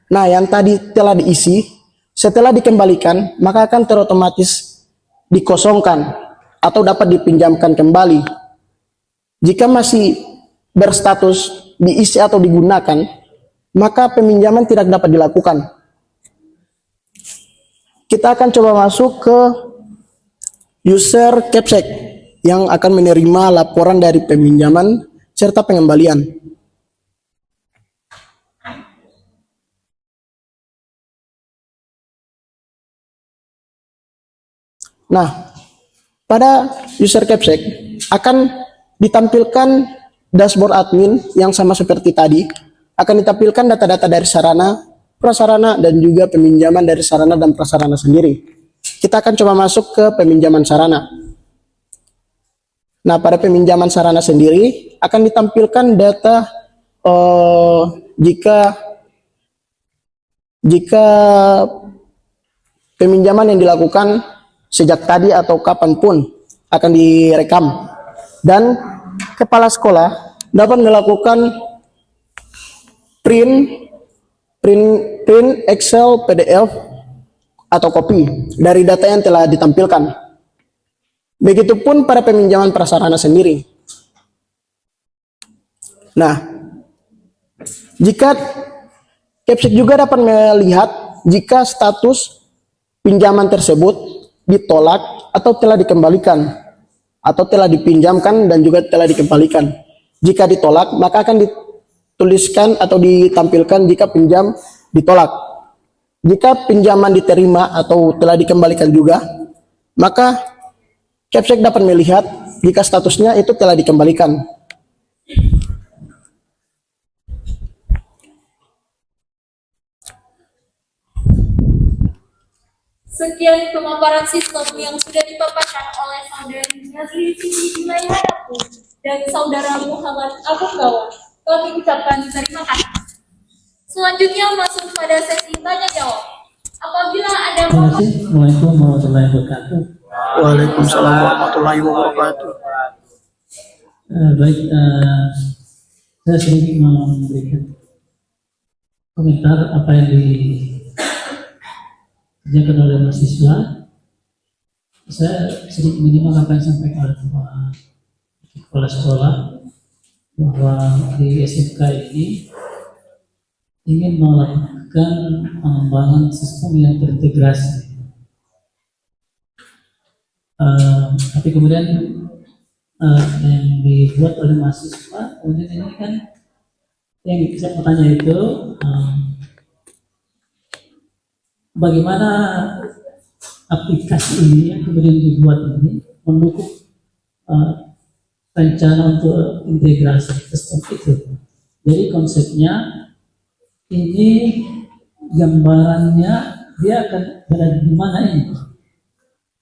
Speaker 6: Nah, yang tadi telah diisi, setelah dikembalikan, maka akan terotomatis dikosongkan atau dapat dipinjamkan kembali. Jika masih berstatus diisi atau digunakan, maka peminjaman tidak dapat dilakukan. Kita akan coba masuk ke user Capsec yang akan menerima laporan dari peminjaman serta pengembalian. Nah, pada user Capsec akan ditampilkan dashboard admin yang sama seperti tadi, akan ditampilkan data-data dari sarana, prasarana, dan juga peminjaman dari sarana dan prasarana sendiri. Kita akan coba masuk ke peminjaman sarana. Nah, pada peminjaman sarana sendiri akan ditampilkan data jika peminjaman yang dilakukan sejak tadi atau kapanpun akan direkam, dan kepala sekolah dapat melakukan print Excel, PDF, atau copy dari data yang telah ditampilkan. Begitupun pada peminjaman prasarana sendiri. Nah, jika Capsec juga dapat melihat jika status pinjaman tersebut ditolak atau telah dikembalikan, atau telah dipinjamkan dan juga telah dikembalikan. Jika ditolak, maka akan dituliskan atau ditampilkan jika pinjam ditolak. Jika pinjaman diterima atau telah dikembalikan juga, maka Capsec dapat melihat jika statusnya itu telah dikembalikan.
Speaker 1: Sekian pemaparan sistem yang sudah dipaparkan oleh saudari Nazli Siti Junaidapun dan saudara Muhammad Abu Gawa. Kami ucapkan terima kasih. Selanjutnya masuk pada sesi tanya jawab. Apabila ada
Speaker 7: Assalamualaikum warahmatullahi wabarakatuh.
Speaker 6: Waalaikumsalam warahmatullahi wabarakatuh.
Speaker 7: Baik, saya sedikit memberikan komentar apa yang dikerjakan oleh mahasiswa. Saya sedikit minimal apa yang disampaikan oleh kepala sekolah, bahwa di SMK ini ingin melakukan pengembangan sistem yang terintegrasi. Tapi kemudian yang dibuat oleh mahasiswa, kemudian ini kan yang saya mau tanya itu, bagaimana aplikasi ini yang kemudian dibuat ini mendukung rencana untuk integrasi sistem itu. Jadi konsepnya ini gambarannya dia akan berada di mana ini?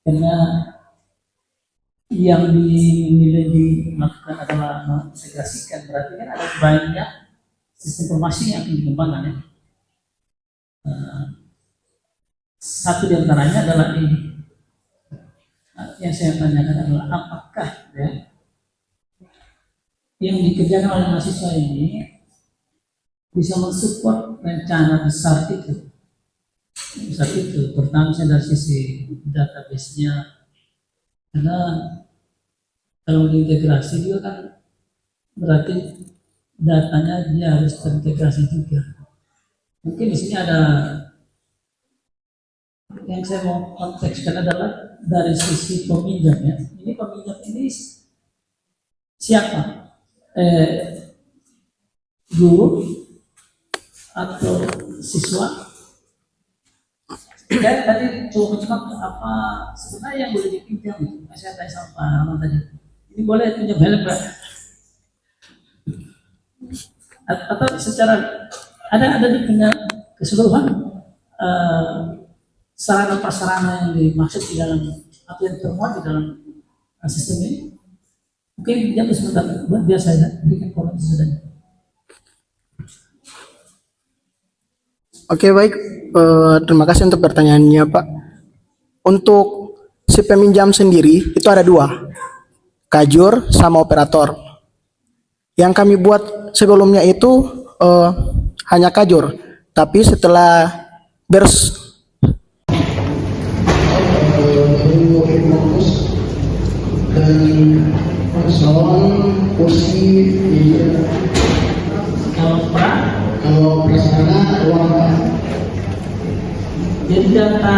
Speaker 7: Karena yang dinilai dilakukan adalah mengintegrasikan, berarti kan ada banyak sistem informasi yang akan dikembangkan ya. Satu di antaranya adalah ini. Yang saya tanyakan adalah apakah ya, yang dikerjakan oleh mahasiswa ini bisa mensupport rencana besar itu. Besar itu, pertama dari sisi database-nya, karena kalau diintegrasi juga kan berarti datanya dia harus terintegrasi juga. Mungkin di sini ada yang saya mau kontekskan adalah dari sisi peminjam ya. Ini peminjam ini siapa? Guru atau siswa? Saya tadi coba menyimak apa sebenarnya yang boleh dipinjam. Saya tanya sama Pak Rahman tadi. Ini boleh pinjam helm nggak? Atau secara ada di keseluruhan sarana prasarana yang dimaksud di dalam apa yang termuat di dalam sistem ini? Mungkin jatuh sebentar biar saya berikan komentar saja.
Speaker 6: Oke, baik. Terima kasih untuk pertanyaannya, Pak. Untuk si peminjam sendiri itu ada dua, kajur sama operator. Yang kami buat sebelumnya itu hanya kajur, tapi setelah
Speaker 8: dan persoalan kursi kalau prasarana uang.
Speaker 7: Jadi data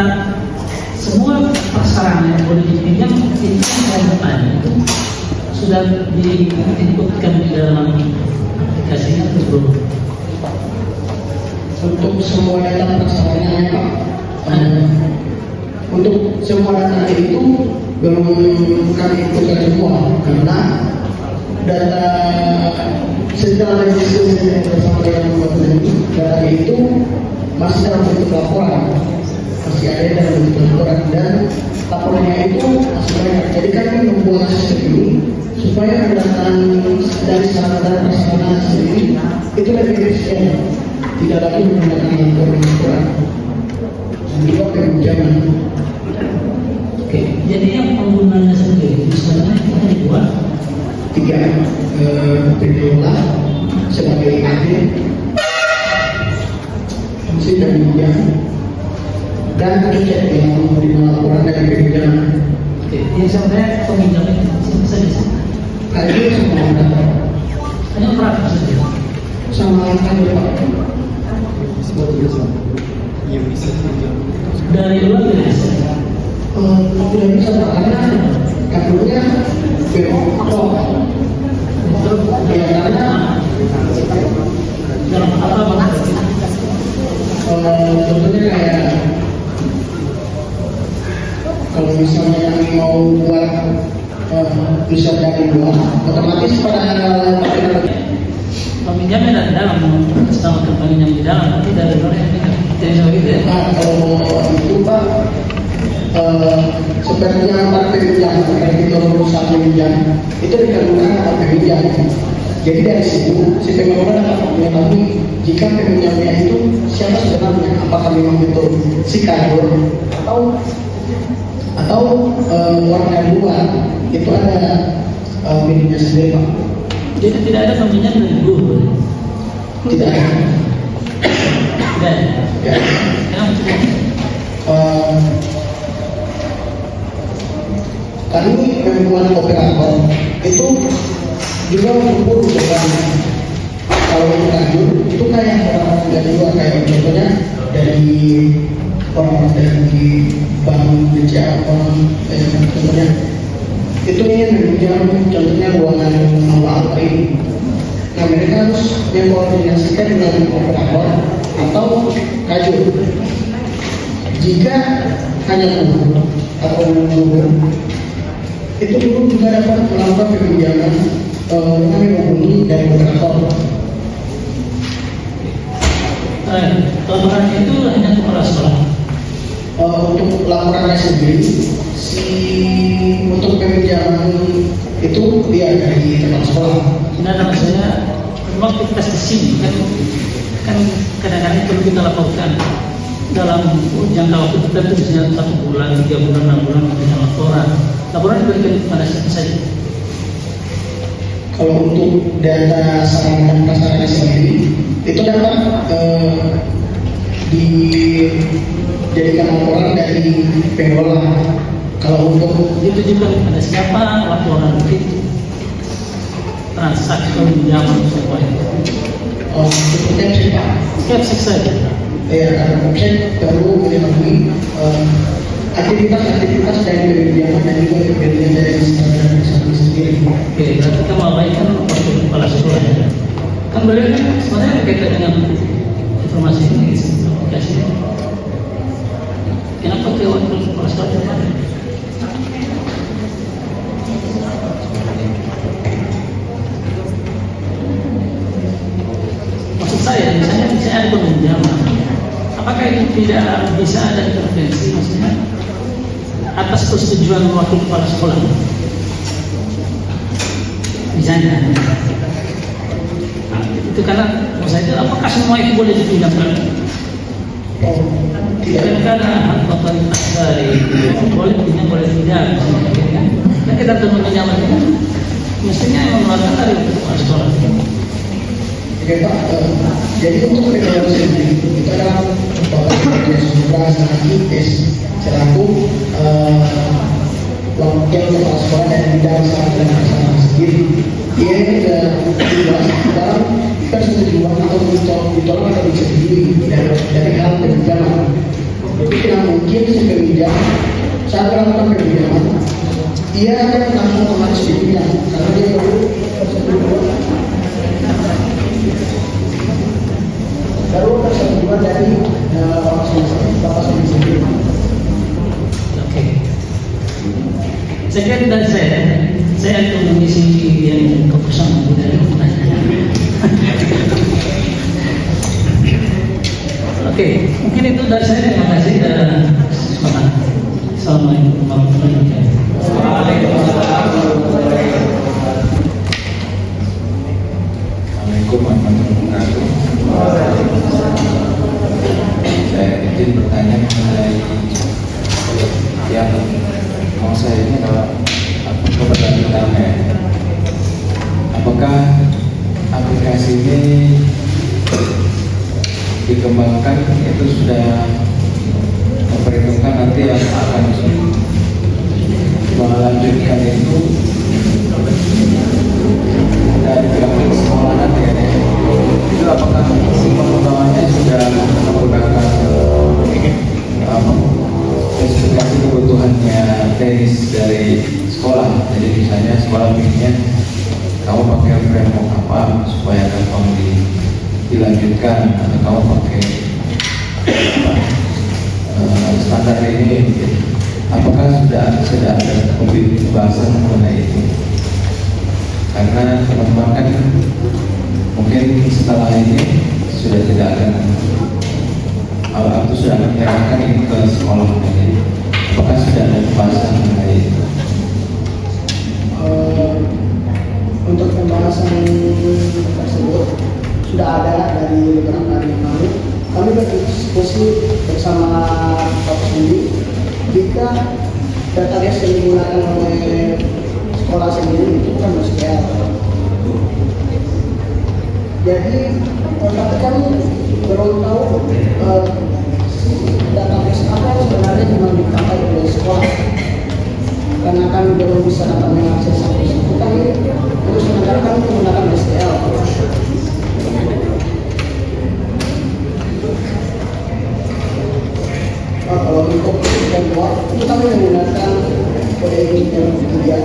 Speaker 7: semua prasarana yang boleh dipinjam itu datanya itu sudah diinputkan di dalam aplikasinya atau belum?
Speaker 8: Untuk semua data prasarananya Pak, untuk semua data itu belum kami inputkan semua karena data setelah diskusi bersama dengan Bapak ini, data itu masih dalam bentuk laporan, masih ada dalam bentuk laporan dan laporannya itu masih banyak. Jadi kami membuat sistem ini supaya pendataan dari sarana prasarana sendiri itu lebih efisien, tidak lagi menggunakan laporan dan juga peminjaman.
Speaker 7: Oke, jadi yang penggunanya sendiri misalnya kita dibuat
Speaker 8: 3 pengelola sebagai agen fungsi dan pinjam dan cek yang menerima laporan dari pinjam.
Speaker 7: oke, yang sebenarnya peminjam itu saja
Speaker 8: Kajur sama data
Speaker 7: hanya operator saja.
Speaker 8: sama kajur Pak.
Speaker 7: Dari luar tidak bisa.
Speaker 8: Tidak bisa Pak karena kajurnya berokok biasanya
Speaker 7: Dalam apa maksudnya?
Speaker 8: contohnya kayak kalau misalnya kami mau buat bisa dari luar otomatis pada
Speaker 7: Peminjamnya dari dalam, sama peminjam di dalam, tapi dari luar yang pinjam. Jadi begitu ya.
Speaker 8: kalau itu Pak sebenarnya para peminjam kita berusaha peminjam itu dikandungkan oleh peminjam. Jadi dari situ si pengelola dapat mengetahui jika peminjamnya itu siapa sebenarnya, apakah memang betul si kajur atau orang dari luar. Itu ada medianya sendiri Pak.
Speaker 7: Jadi tidak ada peminjam dari dulu.
Speaker 8: Tidak ada.
Speaker 7: Tidak ada.
Speaker 8: Ya.
Speaker 7: Kenapa maksudnya?
Speaker 8: Kami membuat operator itu juga mengukur sebenarnya. Kalau untuk kajur itu kayak orang dari luar, kayak contohnya dari orang dari bank BCA contohnya itu ingin meminjam contohnya ruangan awal ini. Nah mereka harus mengkoordinasikan dengan operator atau kajur. Jika hanya guru atau guru itu dulu juga dapat melakukan peminjaman kami menghubungi dari operator.
Speaker 7: Laporan itu hanya kepala sekolah.
Speaker 8: Untuk laporannya sendiri, untuk peminjaman itu dia dari kepala sekolah.
Speaker 7: Nah, nama saya waktu aktivitas di sini kan kadang-kadang perlu kita laporkan dalam jangka waktu tertentu, misalnya 1 bulan, 3 bulan, 6 bulan memberikan laporan. Laporan diberikan kepada siapa saja?
Speaker 8: Kalau untuk data sarana dan prasarana sendiri itu dapat dijadikan laporan dari pengelola. Kalau untuk
Speaker 7: Ditujukan kepada siapa laporan itu? Transaksi pinjaman siapa itu?
Speaker 8: untuk cek Pak,
Speaker 7: Capsek saja.
Speaker 8: ya karena cek perlu mengetahui aktivitas dari pendidikan dan juga kegiatan dari sarana dan prasarana sendiri.
Speaker 7: Oke, berarti kamu abaikan waktu kepala sekolah ya? Kan beliau kan sebenarnya berkaitan dengan informasi ini, aplikasi ini. Kenapa ke waktu kepala sekolah kemarin? Maksud saya, misalnya ada peminjaman, apakah itu tidak bisa ada intervensi, maksudnya atas persetujuan wakil kepala sekolah? Misalnya, nah, itu karena maksud saya itu apakah semua itu boleh dipinjamkan? Tidak ada hak otoritas dari boleh pinjam boleh tidak. Kan kita tentu pinjaman itu mestinya yang mengeluarkan dari kepala sekolah.
Speaker 8: Oke Pak, jadi untuk pengelola sendiri itu adalah Bapak Sudah Sangat selaku wakil kepala sekolah dan bidang sarana dan prasarana sendiri. Dia jelas dalam persetujuan atau ditolak atau disetujui dari hal peminjaman. Jadi tidak mungkin si peminjam saat melakukan peminjaman dia akan langsung otomatis dipinjam karena dia perlu persetujuan dari Bapak sendiri.
Speaker 7: Oke. Saya kira dari saya akan mengisi yang keputusan dari pertanyaan. Oke, mungkin itu dari saya. Terima kasih. Assalamualaikum warahmatullahi wabarakatuh.
Speaker 3: Assalamualaikum warahmatullahi wabarakatuh. Saya izin bertanya mengenai yang mau saya ini adalah keberlanjutannya. Apakah aplikasi ini dikembangkan itu sudah memperhitungkan nanti yang akan melanjutkan itu dari pihak sekolah nanti ya? Itu apakah pengembangannya sudah menggunakan spesifikasi kebutuhannya teknis dari sekolah? Jadi misalnya sekolah pinginnya kamu pakai framework apa supaya gampang dilanjutkan, atau kamu pakai standar ini, apakah sudah ada pembahasan mengenai itu? Karena teman-teman kan mungkin setelah ini sudah tidak akan itu sudah akan menyerahkan ini ke sekolah. Jadi apakah sudah ada pembahasan mengenai itu?
Speaker 8: Untuk pembahasan tersebut sudah ada dari beberapa hari yang lalu. Kami berdiskusi bersama Bapak sendiri jika database yang digunakan oleh sekolah sendiri itu kan SQL. Jadi tapi kami belum tahu database apa yang sebenarnya memang dipakai oleh sekolah, karena kami belum bisa dapat mengakses itu. Kami untuk sementara kami menggunakan SQL. Kalau untuk keluar itu kami menggunakan kode yang ketiga.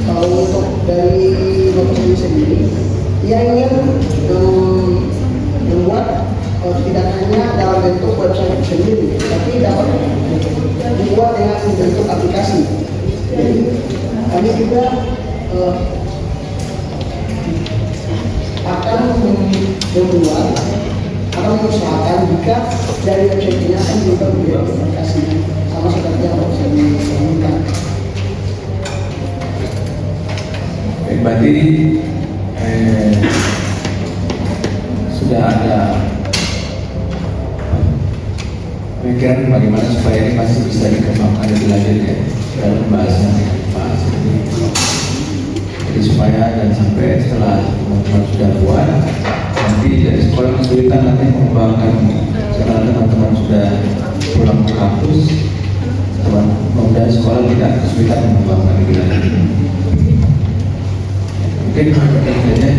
Speaker 8: Kalau untuk dari Bapak sendiri, ia ingin membuat tidak hanya dalam bentuk website sendiri, tapi dapat dibuat dengan bentuk aplikasi. Jadi kami juga akan membuat atau mengusahakan jika dari website-nya akan juga menjadi aplikasi sama seperti yang Bapak sebutkan.
Speaker 3: Berarti sudah ada pemikiran bagaimana supaya ini masih bisa dikembangkan lebih lanjut ya dalam pembahasan ini. Jadi supaya dan sampai setelah teman-teman sudah buat, nanti dari sekolah kesulitan nanti mengembangkan setelah teman-teman sudah pulang ke kampus, teman-teman sekolah tidak kesulitan mengembangkan lebih lanjut. Mungkin pertanyaannya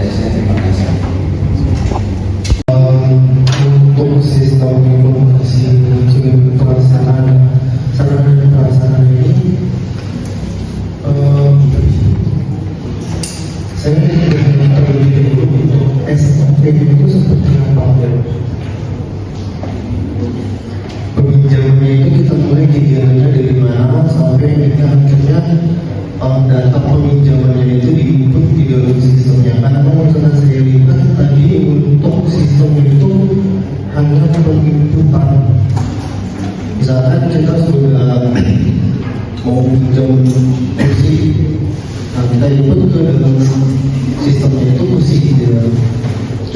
Speaker 3: dari saya, terima kasih.
Speaker 8: Untuk sistem informasi pelaksanaan sarana dan prasarana ini, saya ingin terlebih dahulu untuk SOP itu seperti apa ya? Peminjamannya itu kita mulai kegiatannya dari mana sampai kita akhirnya data peminjamannya itu diinput di dalam sistemnya. Karena kalau saya lihat tadi untuk sistem itu hanya penginputan. Misalkan kita sudah mau pinjam kursi, nah kita input ke dalam sistemnya itu kursi gitu.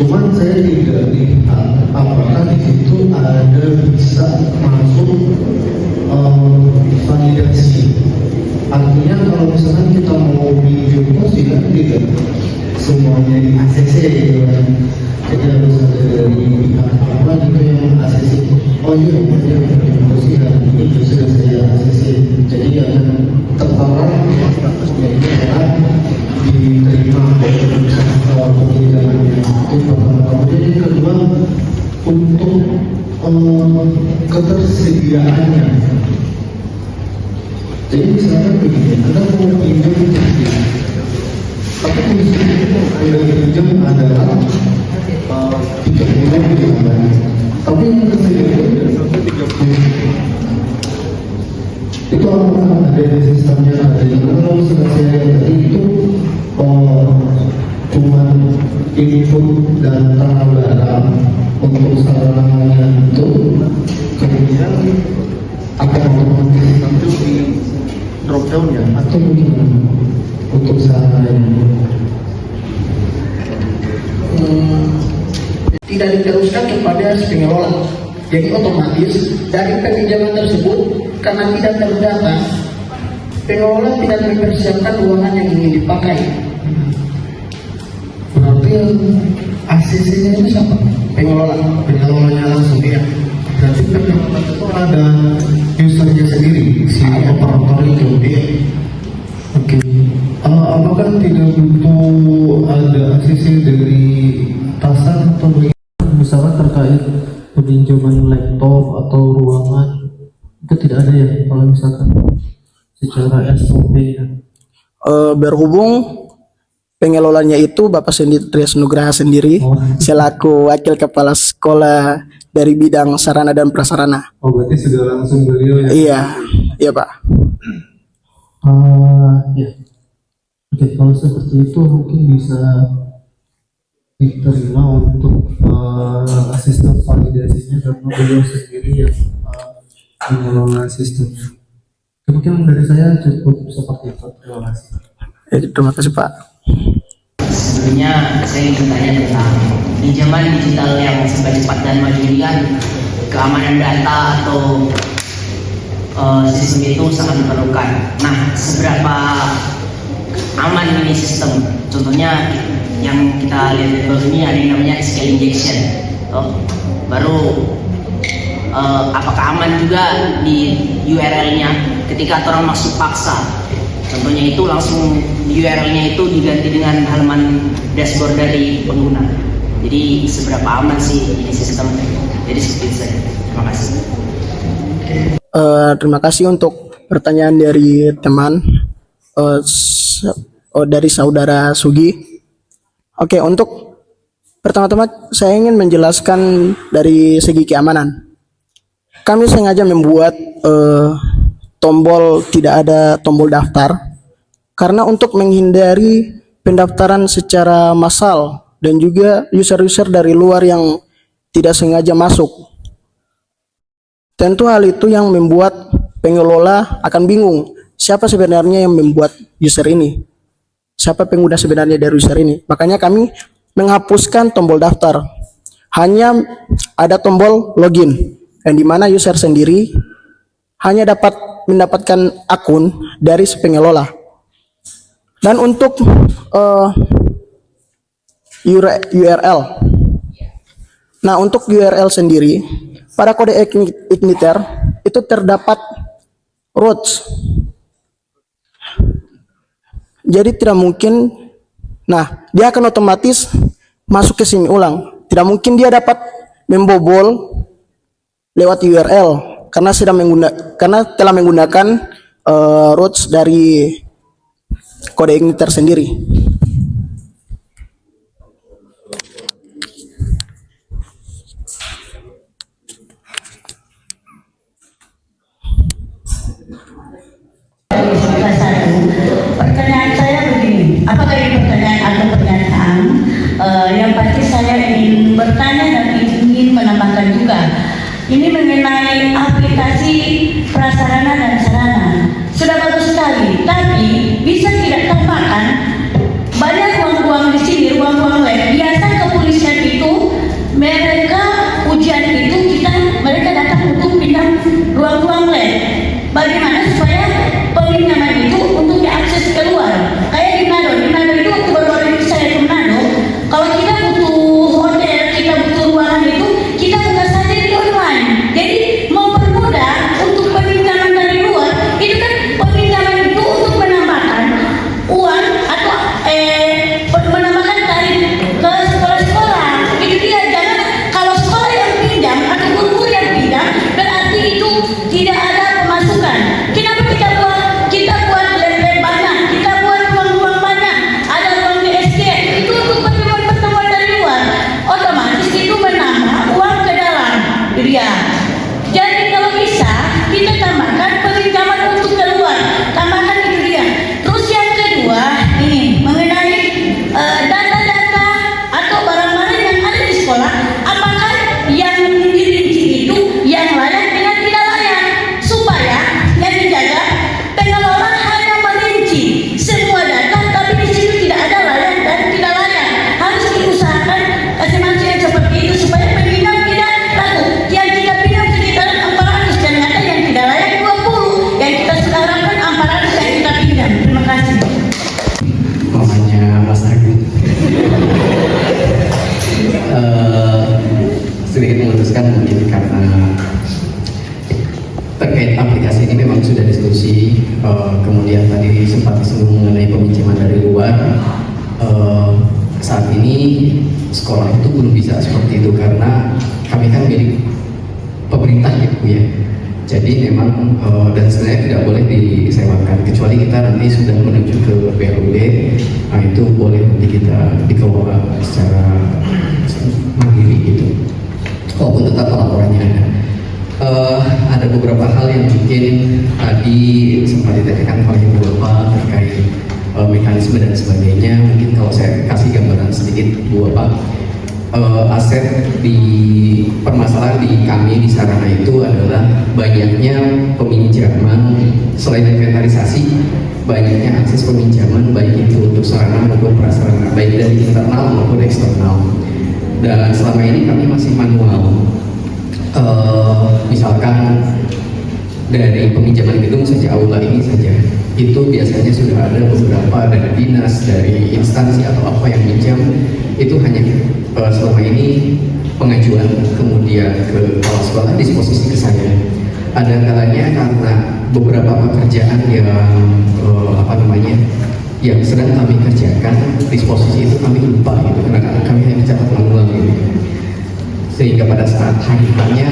Speaker 8: Cuman saya tidak lihat apakah di situ ada bisa masuk validasi. Artinya kalau misalkan kita mau pinjam kursi kan tidak semuanya di ACC gitu kan. Jadi harus ada dari pihak apa gitu yang ACC. Oh iya, dia pinjam kursi hari ini sudah saya ACC. Jadi akan tertara jadi akan diterima peminjamannya itu pertama. Jadi kedua untuk ketersediaannya. Jadi misalnya begini, Anda mau pinjam kursi, tapi kursi itu Anda pinjam adalah 30 misalnya, tapi yang tersediaan itu akan ada di sistemnya, ada yang kalau sudah saya tadi itu cuma input dan tanah barang untuk sarananya itu, kemudian akan otomatis nanti di drop down ya, atau mungkin untuk sarananya tidak diteruskan kepada si pengelola. Jadi otomatis dari peminjaman tersebut karena tidak terdata, pengelola tidak mempersiapkan ruangan yang ingin dipakai. Berarti ACC-nya itu siapa? Pengelolanya langsung dia. Berarti pengelola itu ada usernya sendiri, si operator itu dia. Oke. Apakah tidak butuh ada ACC dari pasar atau misalkan terkait peminjaman laptop atau ruangan itu tidak ada ya kalau misalkan secara SOP ya?
Speaker 6: Berhubung pengelolanya itu Bapak Sendi Trias Nugraha sendiri selaku wakil kepala sekolah dari bidang sarana dan prasarana.
Speaker 8: Oh berarti sudah langsung beliau ya?
Speaker 6: Iya, iya Pak.
Speaker 8: Ya. Oke, kalau seperti itu mungkin bisa diterima untuk asisten validasinya karena beliau sendiri yang mengelola sistemnya. Mungkin dari saya cukup seperti itu. Terima kasih.
Speaker 6: Terima kasih Pak.
Speaker 9: Sebelumnya saya ingin bertanya tentang pinjaman digital yang serba cepat dan maju ini kan keamanan data atau sistem itu sangat diperlukan. Nah, seberapa aman ini sistem? Contohnya yang kita lihat di bawah ini ada yang namanya SQL injection. Baru apakah aman juga di URL-nya ketika orang masuk paksa? Contohnya itu langsung URL-nya itu diganti dengan halaman dashboard dari pengguna. Jadi seberapa aman sih ini sistem? Jadi seperti itu saja. Terima kasih.
Speaker 6: Terima kasih untuk pertanyaan dari teman dari saudara Sugi. Oke, untuk pertama-tama saya ingin menjelaskan dari segi keamanan. Kami sengaja membuat tombol tidak ada tombol daftar karena untuk menghindari pendaftaran secara massal dan juga user-user dari luar yang tidak sengaja masuk. Tentu hal itu yang membuat pengelola akan bingung siapa sebenarnya yang membuat user ini, siapa pengguna sebenarnya dari user ini. Makanya kami menghapuskan tombol daftar, hanya ada tombol login. yang dimana user sendiri hanya dapat mendapatkan akun dari si pengelola. Dan untuk URL, nah untuk URL sendiri pada kode Igniter itu terdapat routes. Jadi tidak mungkin, nah dia akan otomatis masuk ke sini ulang. Tidak mungkin dia dapat membobol lewat URL karena telah menggunakan routes dari kode Igniter sendiri.
Speaker 10: Pertanyaan saya begini, apakah ini pertanyaan atau pernyataan? Yang pasti saya ingin bertanya dan ingin menambahkan juga. Ini mengenai aplikasi prasarana dan sarana. Sudah bagus sekali, tapi bisa tidak tambahkan banyak ruang-ruang di sini, ruang-ruang web. Biasa kepolisian itu mereka ujian itu mereka datang untuk pindah ruang-ruang web. Bagaimana supaya peminjaman itu untuk diakses keluar? Kayak di Manado itu waktu baru-baru ini saya ke Manado, kalau kita butuh hotel, kita butuh ruangan itu, kita buka saja di online. Jadi mempermudah untuk peminjaman dari luar. Itu kan peminjaman itu untuk menambahkan uang atau menambahkan tarif ke sekolah-sekolah. Itu dia, jangan kalau sekolah yang pinjam atau guru yang pinjam berarti itu tidak ada pemasukan. Kenapa kita buat lem-lem banyak, kita buat ruang-ruang banyak, ada ruang DSK itu untuk pertemuan-pertemuan dari luar, otomatis itu menambah uang ke dalam dia. Jadi kalau bisa kita tambahkan peminjaman untuk keluar, tambahkan itu dia. Terus yang kedua ini mengenai data-data atau barang-barang yang ada di sekolah, apakah yang dirinci itu yang layak dengan tidak layak, supaya yang dijaga pengelola hanya merinci semua data, tapi di situ tidak ada layak dan tidak layak. Harus diusahakan kasih yang seperti itu supaya peminjam tidak ragu. Yang kita pinjam sekitar 400, ternyata yang tidak layak 20, yang kita sudah harapkan 400 yang kita pinjam. Terima kasih.
Speaker 4: Namanya Mas Agus. Sedikit memutuskan mungkin karena terkait aplikasi ini memang sudah diskusi, kemudian tadi sempat disinggung mengenai peminjaman dari luar. Saat ini sekolah itu belum bisa seperti itu karena kami kan milik pemerintah ya Bu ya. Jadi memang dan sebenarnya tidak boleh disewakan kecuali kita nanti sudah menuju ke BUD, nah itu boleh nanti kita dikelola secara mandiri gitu. Walaupun tetap laporannya ada. Ada beberapa hal yang mungkin tadi sempat ditanyakan oleh Ibu Bapak terkait mekanisme dan sebagainya. Mungkin kalau saya kasih gambaran sedikit Bu Bapak, aset di permasalahan di kami di sarana itu adalah banyaknya peminjaman selain inventarisasi, banyaknya akses peminjaman baik itu untuk sarana maupun prasarana, baik dari internal maupun eksternal. Dan selama ini kami masih manual. Misalkan dari peminjaman gedung saja, aula ini saja, itu biasanya sudah ada beberapa dari dinas, dari instansi atau apa yang minjam, itu hanya selama ini pengajuan kemudian ke kepala sekolah disposisi ke saya. Ada kalanya karena beberapa pekerjaan yang yang sedang kami kerjakan, disposisi itu kami lupa gitu, karena kami hanya mencatat manual gitu. Sehingga pada saat hari-harinya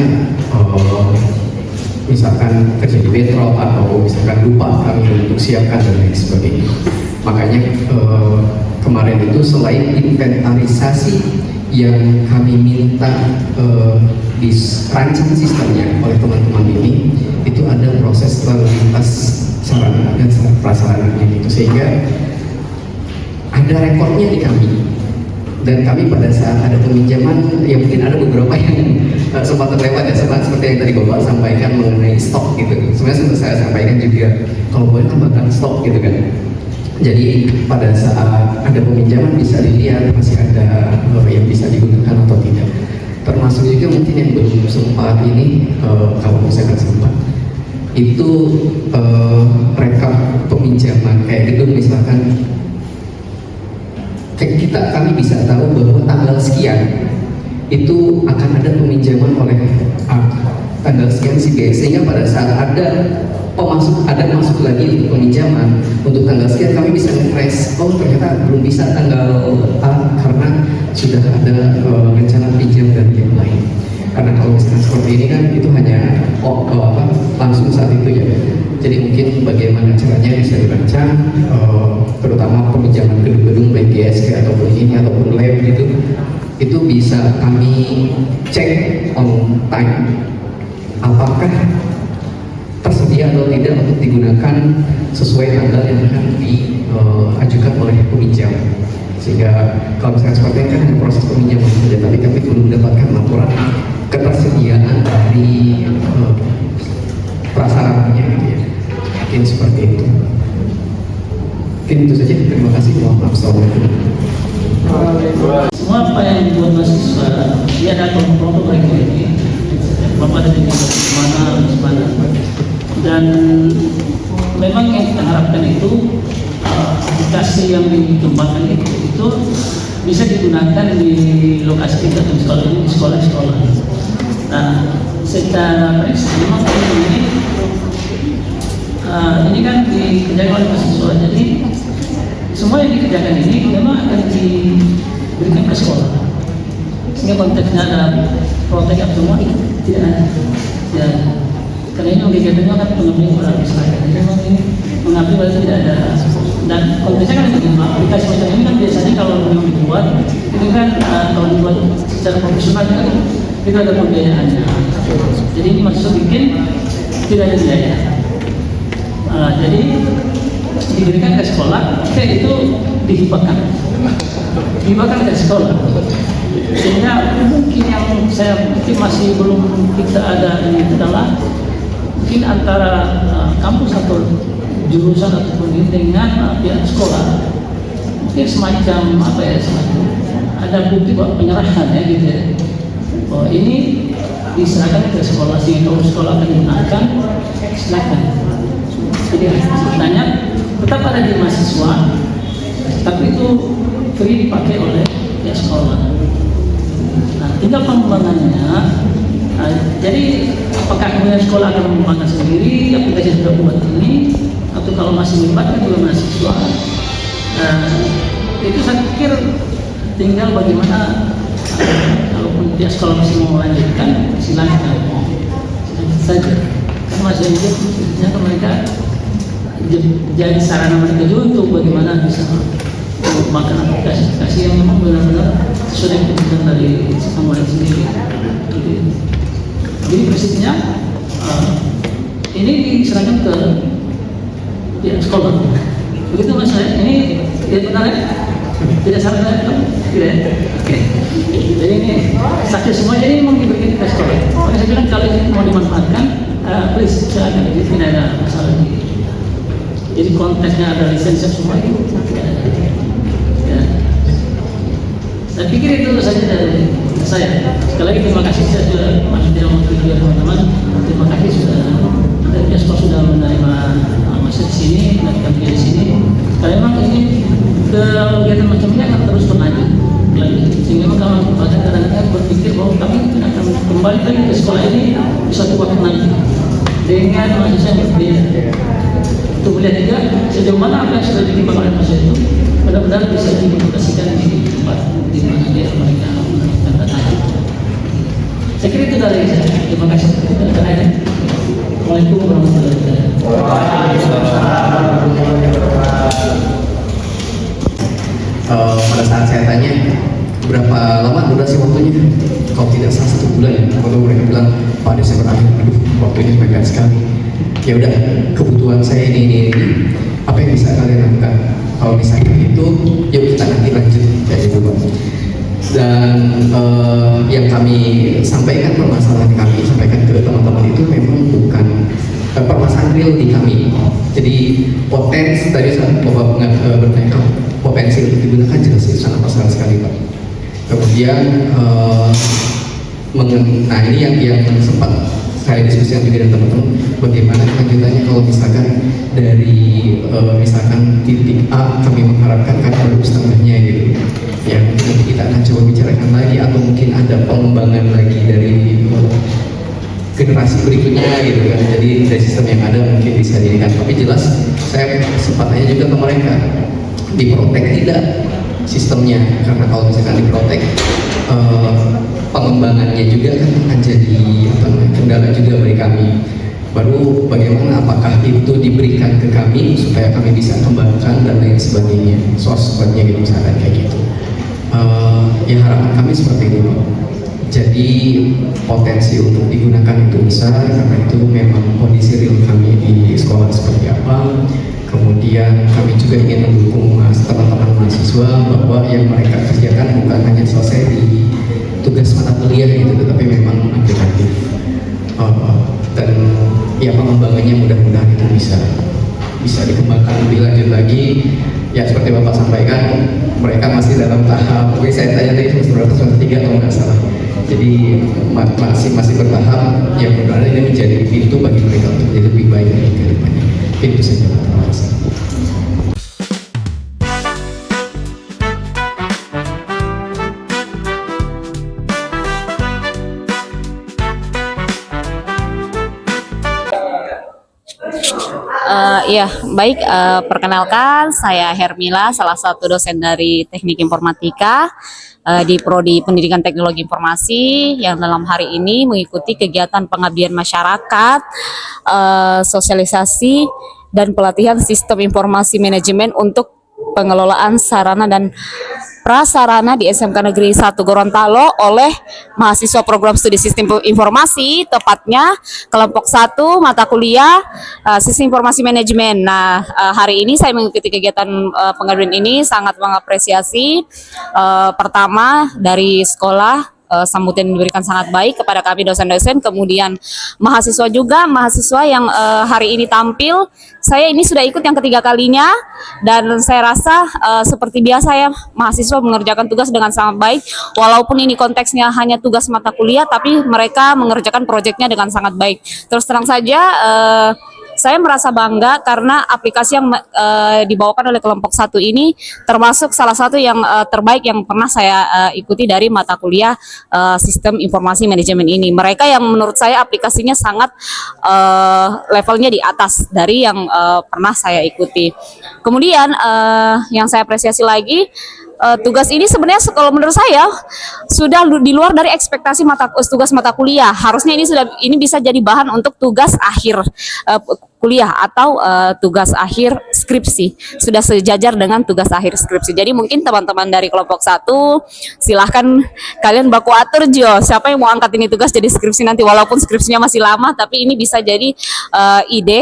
Speaker 4: misalkan kerja di bentrok atau misalkan lupa kami untuk siapkan dan lain sebagainya. Makanya kemarin itu selain inventarisasi yang kami minta dirancang sistemnya oleh teman-teman ini, itu ada proses lalu lintas sarana dan prasarananya gitu, sehingga ada rekornya di kami. Dan kami pada saat ada peminjaman, ya mungkin ada beberapa yang sempat terlewat ya, seperti yang tadi Bapak sampaikan mengenai stok gitu. Sebenarnya sudah saya sampaikan juga, kalau boleh tambahkan stok gitu kan. Jadi pada saat ada peminjaman bisa dilihat masih ada yang bisa digunakan atau tidak. termasuk juga mungkin yang belum sempat ini, kalau misalkan sempat itu rekap peminjaman kayak gedung misalkan, kami bisa tahu bahwa tanggal sekian itu akan ada peminjaman oleh tanggal sekian si B, sehingga pada saat ada masuk lagi untuk peminjaman untuk tanggal sekian, kami bisa nge-trace, oh ternyata belum bisa tanggal A karena sudah ada rencana pinjam dari yang lain. Karena kalau misalkan seperti ini kan itu hanya langsung saat itu ya. Jadi mungkin bagaimana caranya bisa dirancang, terutama peminjaman gedung-gedung baik GSK ataupun ini ataupun lab gitu, itu bisa kami cek on time apakah tersedia atau tidak untuk digunakan sesuai tanggal yang akan diajukan oleh peminjam. Sehingga kalau misalnya seperti ini kan hanya proses peminjaman saja, tapi kami belum mendapatkan laporan ketersediaan dari prasarannya gitu ya. Mungkin seperti itu. Mungkin itu saja. Terima kasih. Assalamualaikum.
Speaker 7: Semua apa yang dibuat mahasiswa, dia ada kelompok mereka ini, bapak dari mana, dan memang yang kita harapkan itu aplikasi yang dikembangkan itu bisa digunakan di lokasi kita di sekolah-sekolah. Nah, secara prinsip memang ini kan dikerjakan oleh mahasiswa, jadi semua yang dikerjakan ini memang akan diberikan ke sekolah, sehingga konteksnya ada protek semua tidak ada. Ya, karena ini kegiatannya kan pengambil orang masyarakat, jadi memang ini mengambil berarti tidak ada. Dan konteksnya kan begini, aplikasi macam ini kan biasanya kalau memang dibuat itu kan kalau dibuat secara profesional kan itu ada pembiayaannya. Jadi ini maksud bikin tidak ada biaya. Jadi diberikan ke sekolah, itu dihibahkan ke sekolah. Sehingga mungkin yang saya mungkin masih belum kita ada ini adalah mungkin antara kampus atau jurusan ataupun ini dengan pihak sekolah, mungkin semacam apa ya, semacam ada bukti bahwa penyerahan ya gitu ya. Oh, ini diserahkan ke sekolah, sehingga kalau sekolah akan digunakan silakan. Jadi sebenarnya tetap ada di mahasiswa, tapi itu free dipakai oleh pihak sekolah. Nah, tinggal pengembangannya. Jadi apakah kemudian sekolah akan mengembangkan sendiri aplikasi sudah buat ini, atau kalau masih melibatkan juga mahasiswa, itu saya pikir tinggal bagaimana. Kalaupun pihak sekolah masih mau melanjutkan, silakan saja. Karena masih ada mereka jadi sarana mereka juga untuk bagaimana bisa mengembangkan aplikasi yang memang benar-benar sesuai dengan kebutuhan dari sekolah sendiri. Jadi prinsipnya ini diserahkan ke pihak sekolah. Begitu mas saya, ini tidak benar ya? Tidak salah tidak? Tidak ya? Oke. Jadi ini saksi semua, jadi memang diberikan ke sekolah. Makanya saya bilang kalau ini mau dimanfaatkan, please silakan, jadi tidak ada masalah. Jadi konteksnya ada lisensi semua itu tidak ada. Ya. Saya pikir itu saja dari saya. Sekali lagi terima kasih, saya sudah masih tidak mau berbicara teman-teman. Terima kasih sudah dari sekolah sudah menerima masuk di sini, menerima di sini. Karena memang ini kegiatan macam ini akan terus berlanjut lagi. Sehingga memang kalau kadang-kadang berpikir bahwa kami akan kembali lagi ke sekolah ini di suatu waktu nanti dengan mahasiswa yang berbeda. Untuk melihat juga sejauh mana apa yang sudah dikembangkan oleh mahasiswa itu benar-benar bisa diimplementasikan di tempat di mana dia mereka melakukan data. Saya kira itu dari saya. Terima kasih. Assalamualaikum warahmatullahi wabarakatuh.
Speaker 4: Pada saat saya tanya berapa lama durasi waktunya, kalau tidak salah 1 bulan ya, kalau mereka bilang Pak Desember akhir, aduh waktunya mepet sekali. Ya udah, kebutuhan saya ini, apa yang bisa kalian lakukan? Kalau misalnya itu, yuk kita nanti lanjut kayak gitu Pak. Dan yang kami sampaikan, permasalahan kami sampaikan ke teman-teman itu memang bukan permasalahan real di kami. Jadi potensi tadi saat Bapak bertanya potensi untuk digunakan jelas itu sangat besar sekali Pak. Kemudian Nah ini yang sempat saya diskusikan juga dengan teman-teman, bagaimana kelanjutannya kalau misalkan dari misalkan titik A kami mengharapkan kan baru setengahnya gitu ya, nanti kita akan coba bicarakan lagi, atau mungkin ada pengembangan lagi dari generasi berikutnya gitu kan. Jadi dari sistem yang ada mungkin bisa dirikan, tapi jelas saya sempat tanya juga ke mereka, diprotek tidak sistemnya, karena kalau misalkan diprotek pengembangannya juga kan akan jadi kendala juga bagi kami. Baru bagaimana, apakah itu diberikan ke kami supaya kami bisa kembangkan dan lain sebagainya, soalnya gitu misalkan kayak gitu. Ya harapan kami seperti itu. Jadi potensi untuk digunakan itu besar, karena itu memang kondisi real kami di sekolah seperti apa. Kemudian kami juga ingin mendukung teman-teman mahasiswa bahwa yang mereka kerjakan bukan hanya selesai di tugas mata kuliah gitu, tetapi memang aplikatif. Dan ya pengembangannya mudah-mudahan itu bisa dikembangkan lebih lanjut lagi. Ya seperti Bapak sampaikan, mereka masih dalam tahap, saya tanya tadi semester 3 kalau nggak salah. Jadi masih bertahap, ya mudah-mudahan ini menjadi pintu bagi mereka untuk jadi lebih baik lagi ke depannya. Itu saja. Terima kasih.
Speaker 11: Iya, baik. Perkenalkan, saya Hermila, salah satu dosen dari Teknik Informatika di Prodi Pendidikan Teknologi Informasi, yang dalam hari ini mengikuti kegiatan pengabdian masyarakat, sosialisasi, dan pelatihan sistem informasi manajemen untuk pengelolaan sarana dan prasarana di SMK Negeri 1 Gorontalo oleh mahasiswa program studi sistem informasi, tepatnya kelompok 1 mata kuliah sistem informasi manajemen. Nah, hari ini saya mengikuti kegiatan pengabdian ini, sangat mengapresiasi pertama dari sekolah, sambutan diberikan sangat baik kepada kami dosen-dosen, kemudian mahasiswa juga, mahasiswa yang hari ini tampil. Saya ini sudah ikut yang ketiga kalinya, dan saya rasa seperti biasa ya, mahasiswa mengerjakan tugas dengan sangat baik, walaupun ini konteksnya hanya tugas mata kuliah, tapi mereka mengerjakan proyeknya dengan sangat baik. Terus terang saja, saya merasa bangga karena aplikasi yang dibawakan oleh kelompok 1 ini termasuk salah satu yang terbaik yang pernah saya ikuti dari mata kuliah sistem informasi manajemen ini. Mereka yang menurut saya aplikasinya sangat levelnya di atas dari yang pernah saya ikuti. Kemudian yang saya apresiasi lagi, tugas ini sebenarnya kalau menurut saya sudah di luar dari ekspektasi tugas mata kuliah. Harusnya ini bisa jadi bahan untuk tugas akhir kuliah atau tugas akhir skripsi. Sudah sejajar dengan tugas akhir skripsi. Jadi mungkin teman-teman dari kelompok 1 silahkan kalian baku atur jo, siapa yang mau angkat ini tugas jadi skripsi nanti, walaupun skripsinya masih lama, tapi ini bisa jadi ide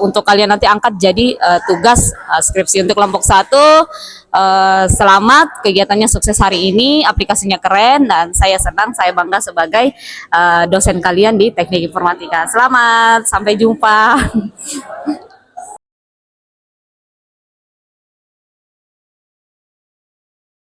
Speaker 11: untuk kalian nanti angkat jadi tugas skripsi. Untuk kelompok 1, selamat, kegiatannya sukses hari ini, aplikasinya keren, dan saya senang, saya bangga sebagai dosen kalian di Teknik Informatika. Selamat, sampai jumpa.